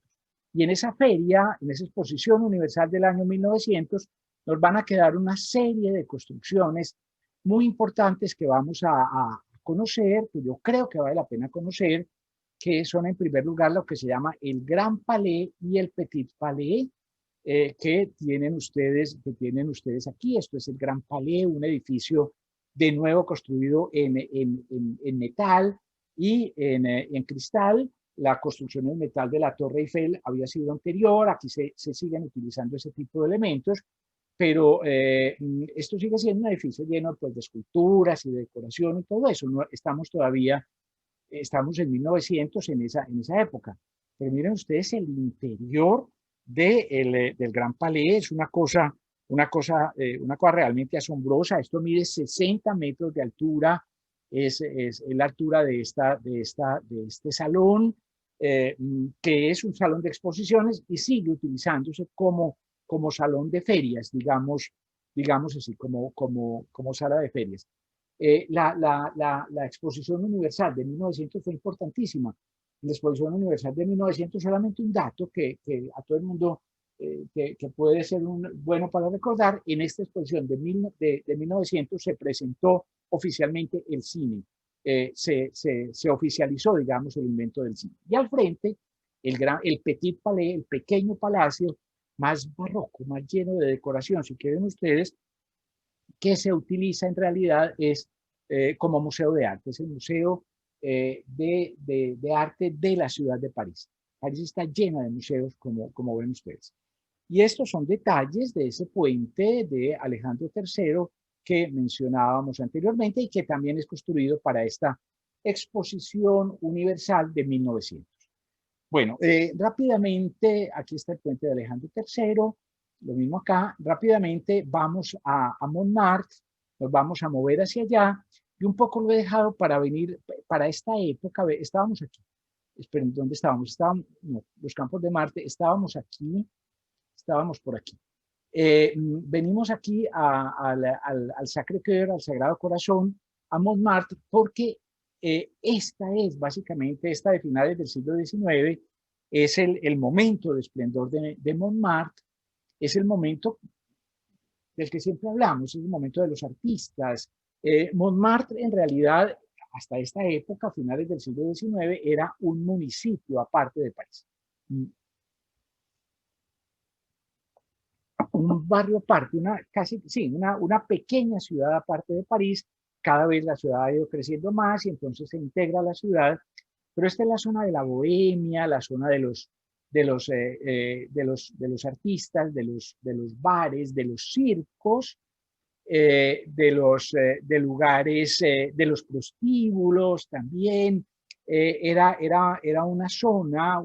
Y en esa feria, en esa exposición universal del año 1900, nos van a quedar una serie de construcciones muy importantes que vamos a conocer, que yo creo que vale la pena conocer, que son en primer lugar lo que se llama el Grand Palais y el Petit Palais, que tienen ustedes aquí. Esto es el Grand Palais, un edificio de nuevo construido en metal y en cristal. La construcción en metal de la Torre Eiffel había sido anterior, aquí se siguen utilizando ese tipo de elementos, pero esto sigue siendo un edificio lleno pues, de esculturas y de decoración y todo eso. No, estamos en 1900 en esa época. Pero miren ustedes el interior del Gran Palais, es una cosa realmente asombrosa. Esto mide 60 metros de altura, es la altura de este salón, que es un salón de exposiciones y sigue utilizándose como salón de ferias, digamos así, como sala de ferias. La Exposición Universal de 1900 fue importantísima. La Exposición Universal de 1900, solamente un dato que a todo el mundo que puede ser bueno para recordar: en esta exposición de 1900 se presentó oficialmente el cine, se oficializó, digamos, el invento del cine. Y al frente, el Petit Palais, el pequeño palacio, más barroco, más lleno de decoración, si quieren ustedes, que se utiliza en realidad es como museo de arte, es el museo de arte de la ciudad de París. París está llena de museos, como ven ustedes. Y estos son detalles de ese puente de Alejandro III que mencionábamos anteriormente y que también es construido para esta Exposición Universal de 1900. Bueno, rápidamente, aquí está el puente de Alejandro III, lo mismo acá. Rápidamente vamos a Montmartre, nos vamos a mover hacia allá, y un poco lo he dejado para venir, para esta época. Estábamos aquí, esperen, ¿dónde estábamos? No, los Campos de Marte, estábamos aquí, estábamos por aquí. Venimos aquí al Sacré-Cœur, al Sagrado Corazón, a Montmartre, porque esta es básicamente, esta de finales del siglo XIX, es el momento de esplendor de Montmartre, es el momento del que siempre hablamos, es el momento de los artistas. Montmartre, en realidad, hasta esta época, finales del siglo XIX, era un municipio aparte de París. Un barrio aparte, una pequeña ciudad aparte de París. Cada vez la ciudad ha ido creciendo más y entonces se integra a la ciudad, pero esta es la zona de la bohemia, la zona de los artistas, de los bares, de los circos, de lugares, de los prostíbulos también. Era una zona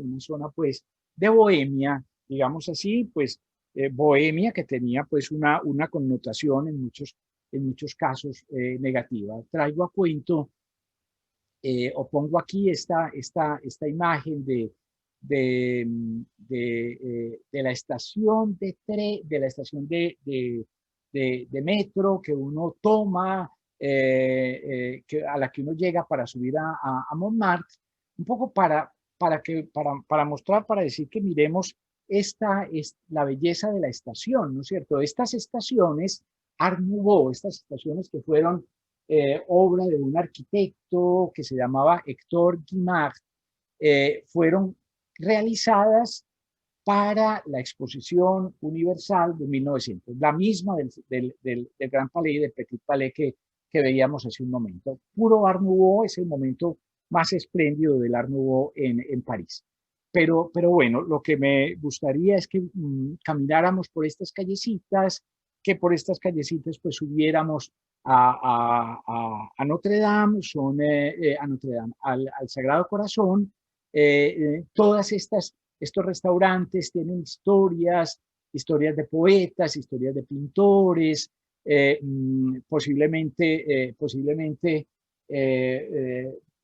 pues de bohemia, digamos así, pues bohemia, que tenía pues una connotación en muchos casos negativa. Traigo a cuento o pongo aquí esta imagen de la estación de metro que uno toma, a la que uno llega para subir a Montmartre, un poco para mostrar, para decir que miremos esta es la belleza de la estación, ¿no es cierto? Estas estaciones Art Nouveau, estas estaciones que fueron obra de un arquitecto que se llamaba Hector Guimard, fueron realizadas para la Exposición Universal de 1900, la misma del Gran Palais, del Petit Palais que veíamos hace un momento. Puro Art Nouveau, es el momento más espléndido del Art Nouveau en París. Pero bueno, lo que me gustaría es que camináramos por estas callecitas, que por estas callecitas pues subiéramos a Notre Dame, al Sagrado Corazón. Todas estos restaurantes tienen historias de poetas, historias de pintores, posiblemente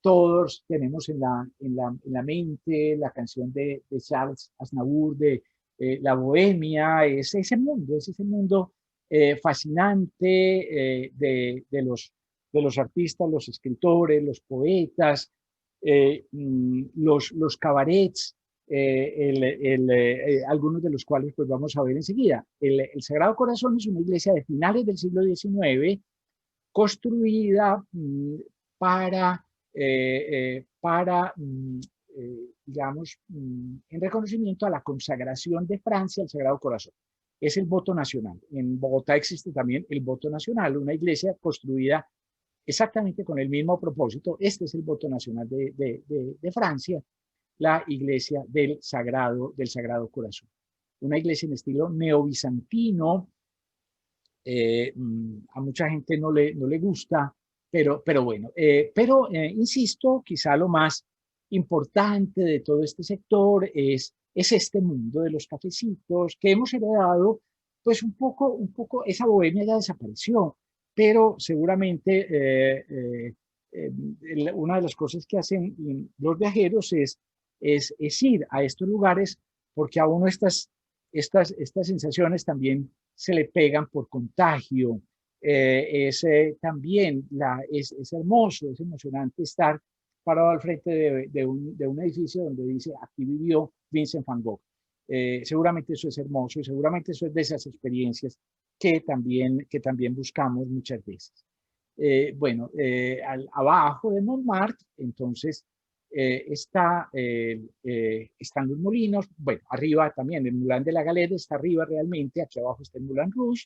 todos tenemos en la mente la canción de Charles Aznavour de La Bohemia. Es ese mundo fascinante de los artistas, los escritores, los poetas, los cabarets, algunos de los cuales pues vamos a ver enseguida. El Sagrado Corazón es una iglesia de finales del siglo XIX, construida digamos, en reconocimiento a la consagración de Francia al Sagrado Corazón. Es el voto nacional. En Bogotá existe también el voto nacional, una iglesia construida exactamente con el mismo propósito. Este es el voto nacional de Francia, la iglesia del Sagrado Corazón. Una iglesia en estilo neobizantino. A mucha gente no le gusta, pero bueno. Insisto, quizá lo más importante de todo este sector es este mundo de los cafecitos que hemos heredado. Pues un poco esa bohemia ya desapareció, pero seguramente una de las cosas que hacen los viajeros es ir a estos lugares porque a uno estas sensaciones también se le pegan por contagio. También es hermoso, es emocionante estar parado al frente de un edificio donde dice aquí vivió Vincent van Gogh. Seguramente eso es hermoso y seguramente eso es de esas experiencias que también buscamos muchas veces. Bueno, abajo de Montmartre, entonces están los molinos. Bueno, arriba también el Moulin de la Galette está arriba realmente, aquí abajo está el Moulin Rouge,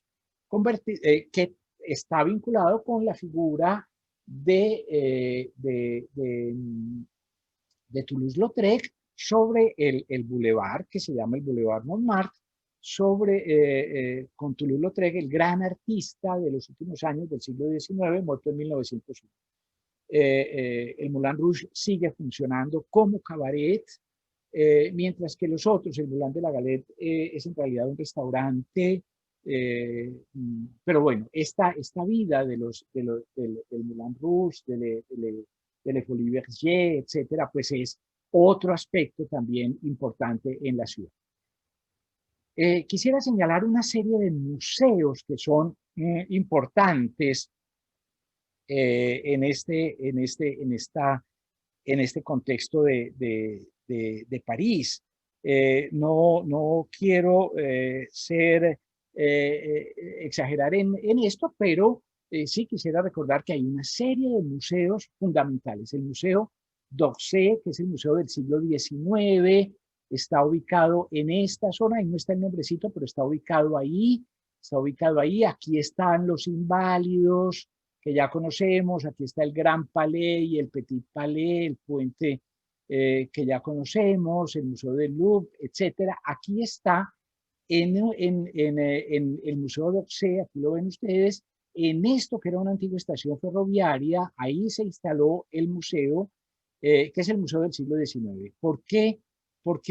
que está vinculado con la figura de Toulouse-Lautrec sobre el bulevar que se llama el Boulevard Montmartre, con Toulouse-Lautrec, el gran artista de los últimos años del siglo XIX, muerto en 1901. El Moulin Rouge sigue funcionando como cabaret, mientras que los otros, el Moulin de la Galette, es en realidad un restaurante. Pero bueno, esta vida del Moulin Rouge, de Le Folies Bergère, etcétera, pues es otro aspecto también importante en la ciudad. Quisiera señalar una serie de museos que son importantes en este contexto de París. No quiero exagerar en esto, pero sí quisiera recordar que hay una serie de museos fundamentales. El Museo d'Orsay, que es el museo del siglo XIX, está ubicado en esta zona, ahí no está el nombrecito, pero está ubicado ahí. Aquí están los Inválidos, que ya conocemos, aquí está el Gran Palais y el Petit Palais, el puente que ya conocemos, el Museo del Louvre, etcétera. Aquí está en el Museo d'Orsay, aquí lo ven ustedes, en esto que era una antigua estación ferroviaria, ahí se instaló el museo, que es el Museo del siglo XIX. ¿Por qué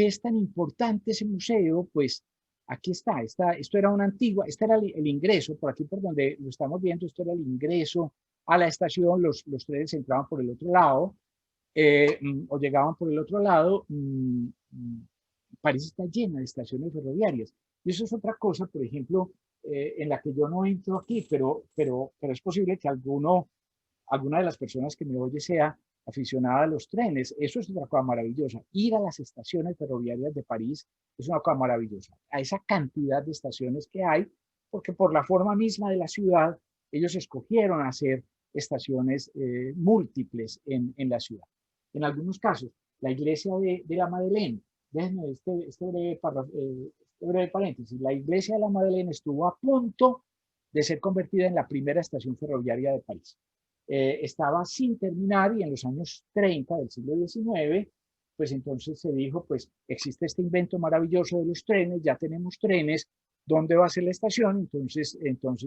es tan importante ese museo? Pues aquí esto era una antigua, este era el ingreso, por aquí por donde lo estamos viendo, esto era el ingreso a la estación, los trenes entraban por el otro lado, o llegaban por el otro lado. París está llena de estaciones ferroviarias, y eso es otra cosa, por ejemplo, en la que yo no entro aquí, pero es posible que alguna de las personas que me oye sea aficionada a los trenes. Eso es una cosa maravillosa. Ir a las estaciones ferroviarias de París es una cosa maravillosa. A esa cantidad de estaciones que hay, porque por la forma misma de la ciudad, ellos escogieron hacer estaciones múltiples en la ciudad. En algunos casos, la iglesia de la Madeleine, déjenme este breve paréntesis, la iglesia de la Madeleine estuvo a punto de ser convertida en la primera estación ferroviaria de París. Estaba sin terminar y en los años 30 del siglo XIX, pues entonces se dijo, pues existe este invento maravilloso de los trenes, ya tenemos trenes, ¿dónde va a ser la estación? Entonces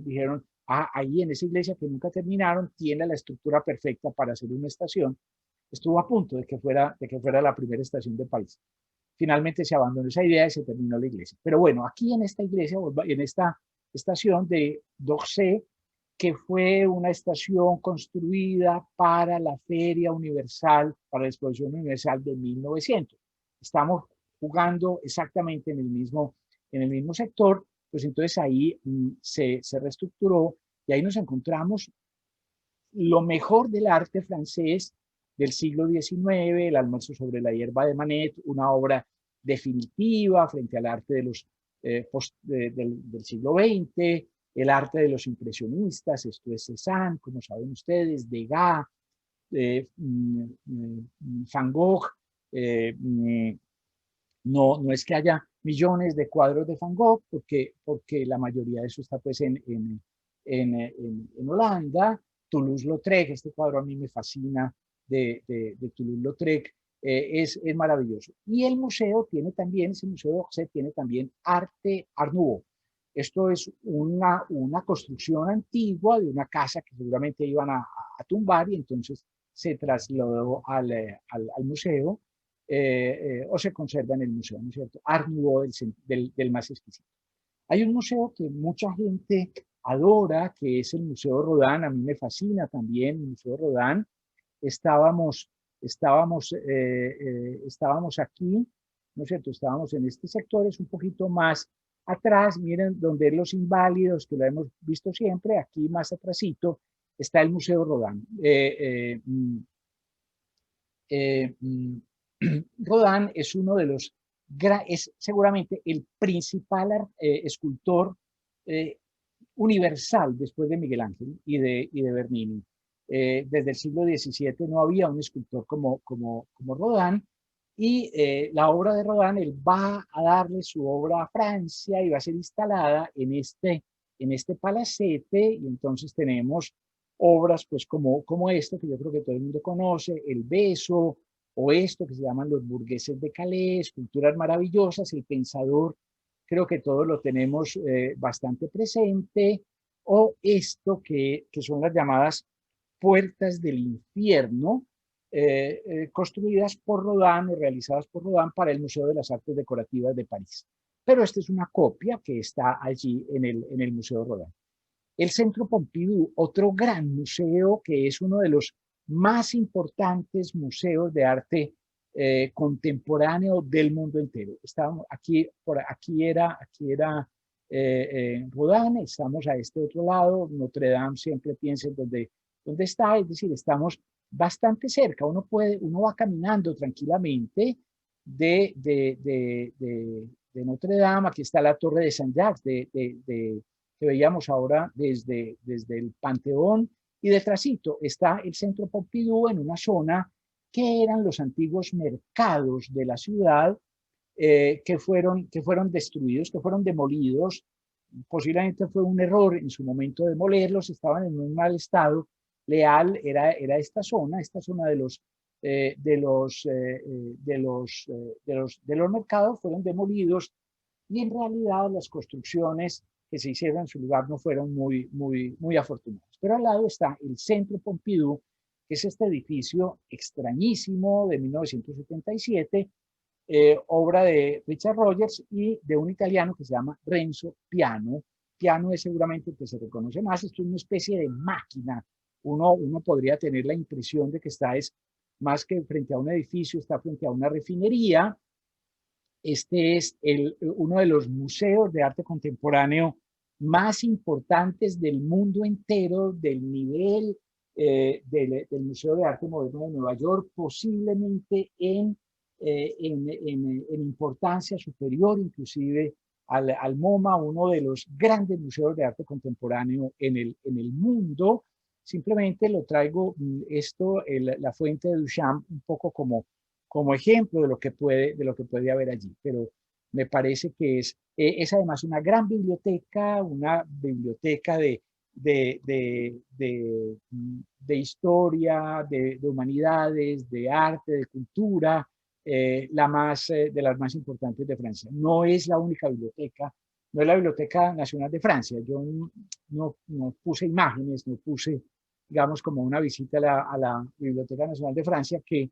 dijeron, ahí en esa iglesia que nunca terminaron, tiene la estructura perfecta para hacer una estación. Estuvo a punto de que fuera la primera estación de París. Finalmente se abandonó esa idea y se terminó la iglesia. Pero bueno, aquí en esta iglesia, en esta estación de d'Orsay, que fue una estación construida para la Feria Universal, para la Exposición Universal de 1900. Estamos jugando exactamente en el mismo sector, pues entonces ahí se reestructuró y ahí nos encontramos lo mejor del arte francés del siglo XIX, el Almuerzo sobre la hierba de Manet, una obra definitiva frente al arte del siglo XX, el arte de los impresionistas, esto es Cézanne, como saben ustedes, Degas, Van Gogh. No es que haya millones de cuadros de Van Gogh, porque la mayoría de eso está pues en Holanda. Toulouse-Lautrec, este cuadro a mí me fascina, de Toulouse-Lautrec, es maravilloso. Y el museo tiene también, ese museo d'Orsay tiene también arte Art Nouveau. Esto es una construcción antigua de una casa que seguramente iban a tumbar y entonces se trasladó al museo, o se conserva en el museo, ¿no es cierto? Art Nouveau del más exquisito. Hay un museo que mucha gente adora, que es el Museo Rodin. A mí me fascina también el Museo Rodin. estábamos aquí, ¿no es cierto? Estábamos en este sector, es un poquito más atrás, miren, donde los Inválidos, que lo hemos visto siempre, aquí más atrásito, está el Museo Rodin. Rodin es uno de los, es seguramente el principal escultor universal después de Miguel Ángel y de Bernini. Desde el siglo XVII no había un escultor como Rodin, y la obra de Rodin, él va a darle su obra a Francia y va a ser instalada en este palacete, y entonces tenemos obras pues como esto, que yo creo que todo el mundo conoce, El Beso, o esto que se llaman Los Burgueses de Calais, esculturas maravillosas, El Pensador, creo que todos lo tenemos bastante presente, o esto que son las llamadas Puertas del Infierno, construidas por Rodin o realizadas por Rodin para el Museo de las Artes Decorativas de París. Pero esta es una copia que está allí en el Museo Rodin. El Centro Pompidou, otro gran museo que es uno de los más importantes museos de arte contemporáneo del mundo entero. Estábamos aquí era Rodin, estamos a este otro lado, Notre Dame, siempre piensen dónde está, es decir, estamos bastante cerca, uno va caminando tranquilamente de Notre Dame, aquí está la Torre de Saint-Jacques, que veíamos ahora desde el Panteón, y detrásito está el Centro Pompidou en una zona que eran los antiguos mercados de la ciudad, que fueron destruidos, que fueron demolidos. Posiblemente fue un error en su momento demolerlos, estaban en un mal estado. Leal era esta zona de los mercados fueron demolidos, y en realidad las construcciones que se hicieron en su lugar no fueron muy afortunadas. Pero al lado está el Centro Pompidou, que es este edificio extrañísimo de 1977, obra de Richard Rogers y de un italiano que se llama Renzo Piano. Piano es seguramente el que se reconoce más. Esto es una especie de máquina. Uno podría tener la impresión de que está más que frente a un edificio, está frente a una refinería. Este es uno de los museos de arte contemporáneo más importantes del mundo entero, del nivel del Museo de Arte Moderno de Nueva York, posiblemente en importancia superior inclusive al MoMA, uno de los grandes museos de arte contemporáneo en el mundo. Simplemente lo traigo la fuente de Duchamp un poco como ejemplo de lo que puede haber allí, pero me parece que es además una gran biblioteca, de historia, de humanidades, de arte, de cultura, de las más importantes de Francia. No es la única biblioteca, no es la Biblioteca Nacional de Francia. Yo no puse imágenes, no puse, digamos, como una visita a la Biblioteca Nacional de Francia que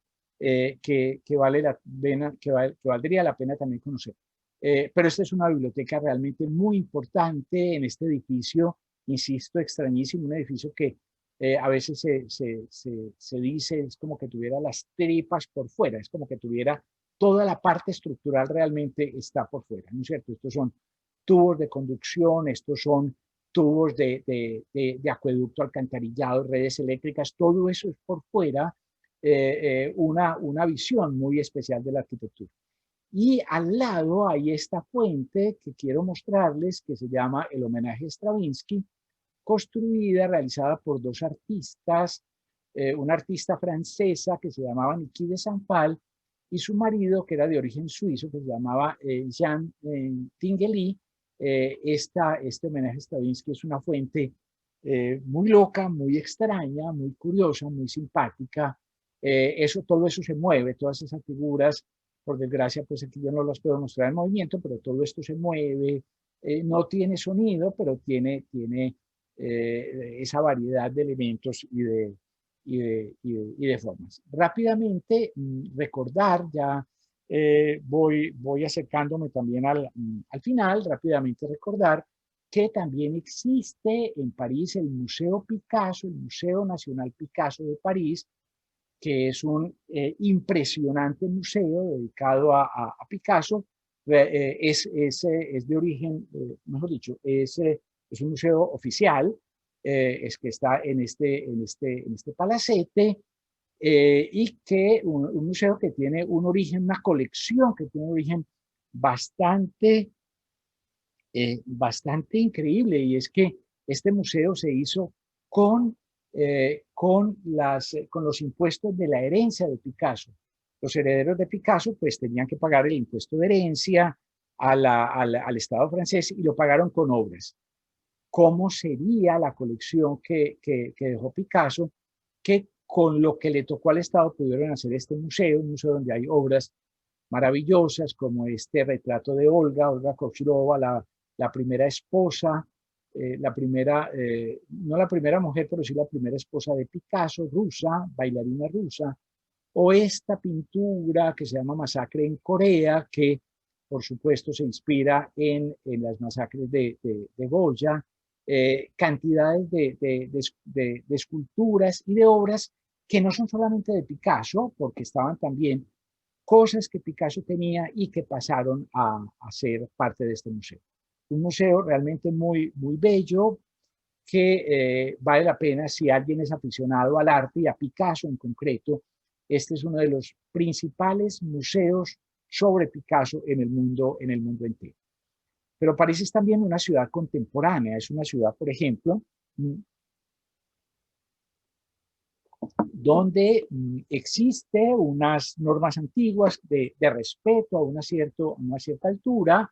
vale la pena, que valdría la pena también conocer. Pero esta es una biblioteca realmente muy importante en este edificio, insisto, extrañísimo, un edificio que a veces se dice, es como que tuviera las tripas por fuera, es como que tuviera toda la parte estructural realmente está por fuera, ¿no es cierto? Estos son tubos de conducción, estos son tubos de acueducto, alcantarillado, redes eléctricas, todo eso es por fuera, una visión muy especial de la arquitectura. Y al lado hay esta fuente que quiero mostrarles, que se llama el Homenaje a Stravinsky, realizada por dos artistas, una artista francesa que se llamaba Niki de Saint-Pal y su marido, que era de origen suizo, que se llamaba Jean Tinguely. Este homenaje a Stravinsky es una fuente muy loca, muy extraña, muy curiosa, muy simpática. Todo eso se mueve, todas esas figuras, por desgracia, pues aquí yo no las puedo mostrar en movimiento, pero todo esto se mueve, no tiene sonido, pero tiene esa variedad de elementos y de formas. Rápidamente, recordar, ya voy acercándome también al final, rápidamente recordar que también existe en París el Museo Picasso, el Museo Nacional Picasso de París, que es un impresionante museo dedicado a Picasso. Es de origen, mejor dicho, es un museo oficial, es que está en este palacete, y que un museo que tiene un origen, una colección que tiene un origen bastante, bastante increíble, y es que este museo se hizo con los impuestos de la herencia de Picasso. Los herederos de Picasso pues tenían que pagar el impuesto de herencia al Estado francés, y lo pagaron con obras. ¿Cómo sería la colección que dejó Picasso? Que con lo que le tocó al Estado pudieron hacer este museo, un museo donde hay obras maravillosas como este retrato de Olga Kochilova, la primera esposa, no la primera mujer, pero sí la primera esposa de Picasso, rusa, bailarina rusa, o esta pintura que se llama Masacre en Corea, que por supuesto se inspira en las masacres de Goya, cantidades de esculturas y de obras que no son solamente de Picasso, porque estaban también cosas que Picasso tenía y que pasaron a ser parte de este museo. Un museo realmente muy, muy bello, que vale la pena si alguien es aficionado al arte y a Picasso en concreto. Este es uno de los principales museos sobre Picasso en el mundo entero. Pero París es también una ciudad contemporánea, es una ciudad, por ejemplo, donde existe unas normas antiguas de respeto a una cierta altura,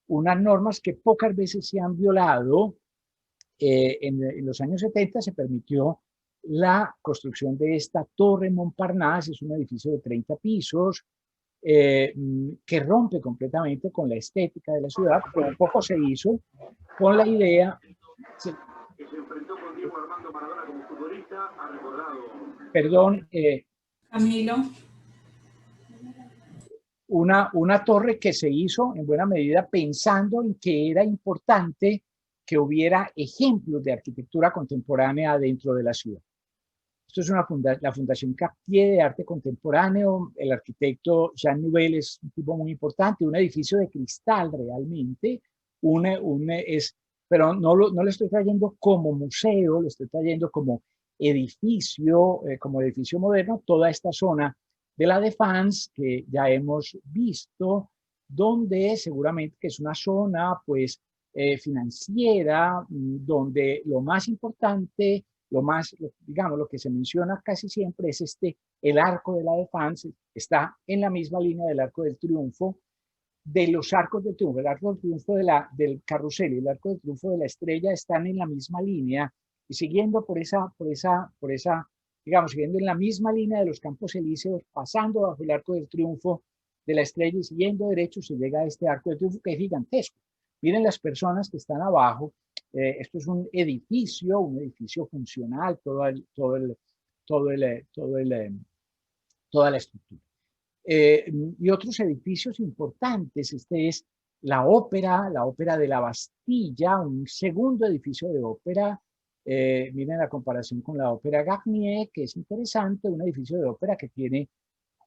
unas normas que pocas veces se han violado. En los años 70 se permitió la construcción de esta Torre Montparnasse, es un edificio de 30 pisos, que rompe completamente con la estética de la ciudad, pero un poco se hizo con la idea. Se enfrentó con Diego Armando Maradona como futbolista, ha recordado. Perdón. Camilo. Una torre que se hizo en buena medida pensando en que era importante que hubiera ejemplos de arquitectura contemporánea dentro de la ciudad. Esto es la Fundación Cartier de Arte Contemporáneo. El arquitecto Jean Nouvel es un tipo muy importante, un edificio de cristal realmente, pero no lo estoy trayendo como museo, lo estoy trayendo como edificio moderno, toda esta zona de la Défense que ya hemos visto, donde seguramente que es una zona pues financiera, donde lo más importante, digamos, lo que se menciona casi siempre es el Arco de la Défense, está en la misma línea del Arco del Triunfo, de los Arcos del Triunfo, el Arco del Triunfo del Carrusel y el Arco del Triunfo de la Estrella están en la misma línea, y siguiendo digamos, siguiendo en la misma línea de los Campos Elíseos, pasando bajo el Arco del Triunfo de la Estrella y siguiendo derecho, se llega a este Arco del Triunfo que es gigantesco. Miren las personas que están abajo. Esto es un edificio funcional, toda la estructura. Y otros edificios importantes. Este es la ópera de la Bastilla, un segundo edificio de ópera. Miren la comparación con la ópera Garnier, que es interesante, un edificio de ópera que tiene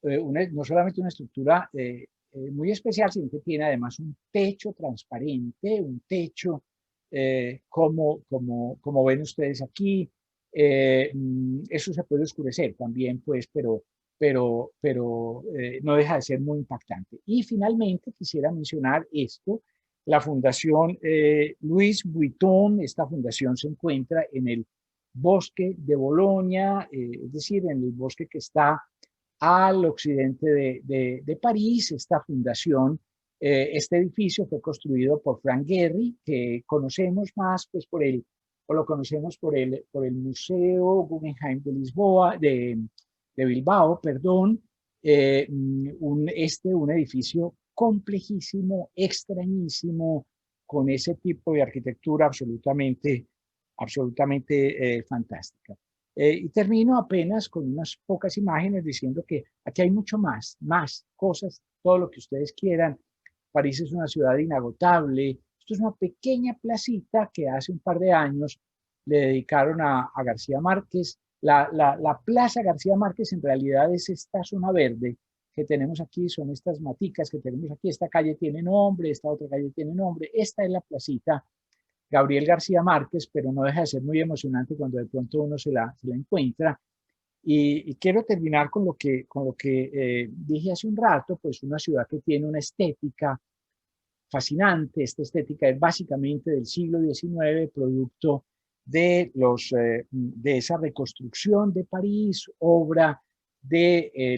no solamente una estructura muy especial, sino que tiene además un techo transparente, un techo como ven ustedes aquí. Eso se puede oscurecer también, pues, pero no deja de ser muy impactante. Y finalmente quisiera mencionar esto, la Fundación Louis Vuitton. Esta fundación se encuentra en el bosque de Bolonia, es decir, en el bosque que está al occidente de París. Esta fundación, este edificio fue construido por Frank Gehry, que conocemos más pues lo conocemos por el Museo Guggenheim de Lisboa, de Bilbao, perdón. Un edificio complejísimo, extrañísimo, con ese tipo de arquitectura absolutamente fantástica. Y termino apenas con unas pocas imágenes diciendo que aquí hay mucho más cosas, todo lo que ustedes quieran. París es una ciudad inagotable. Esto es una pequeña placita que hace un par de años le dedicaron a García Márquez. La Plaza García Márquez en realidad es esta zona verde que tenemos aquí, son estas maticas que tenemos aquí. Esta calle tiene nombre, esta otra calle tiene nombre. Esta es la placita Gabriel García Márquez, pero no deja de ser muy emocionante cuando de pronto uno se la encuentra. Y quiero terminar con lo que dije hace un rato, pues una ciudad que tiene una estética fascinante. Esta estética es básicamente del siglo XIX, producto de esa reconstrucción de París, obra del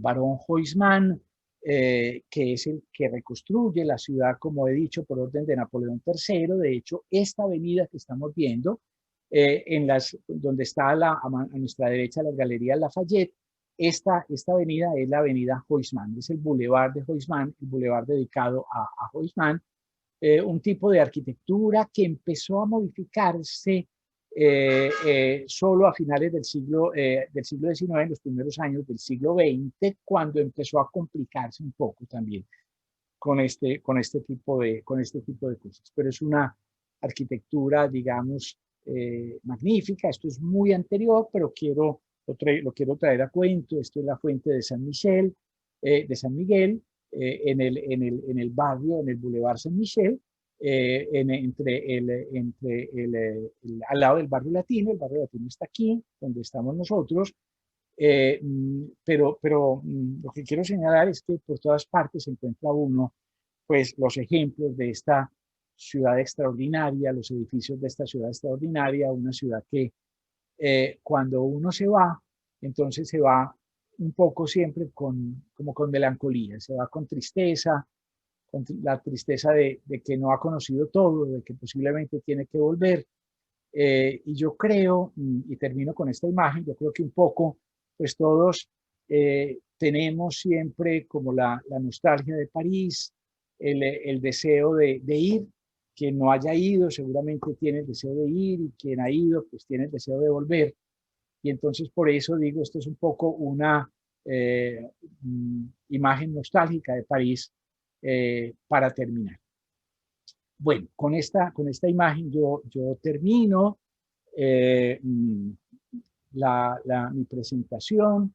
barón Huysmans, que es el que reconstruye la ciudad, como he dicho, por orden de Napoleón III. De hecho, esta avenida que estamos viendo, donde está a nuestra derecha las galerías Lafayette, esta avenida es la avenida Huysmans, es el Boulevard de Huysmans, el boulevard dedicado a Huysmans, un tipo de arquitectura que empezó a modificarse solo a finales del siglo XIX, en los primeros años del siglo XX, cuando empezó a complicarse un poco también con este tipo de cosas. Pero es una arquitectura, digamos, magnífica. Esto es muy anterior, pero lo quiero traer a cuento. Esto es la fuente de San Miguel, en el barrio, en el Boulevard San Michel, al lado del barrio latino. El barrio latino está aquí, donde estamos nosotros. Pero lo que quiero señalar es que por todas partes se encuentra uno, pues, los ejemplos de esta ciudad extraordinaria, los edificios de esta ciudad extraordinaria, una ciudad que cuando uno se va, entonces se va un poco siempre como con melancolía, se va con tristeza, con la tristeza de que no ha conocido todo, de que posiblemente tiene que volver. Y yo creo, y termino con esta imagen, yo creo que un poco, pues todos tenemos siempre como la nostalgia de París, el deseo de ir. Quien no haya ido seguramente tiene el deseo de ir, y quien ha ido pues tiene el deseo de volver. Y entonces por eso digo, esto es un poco una imagen nostálgica de París para terminar. Bueno, con esta imagen yo termino mi presentación.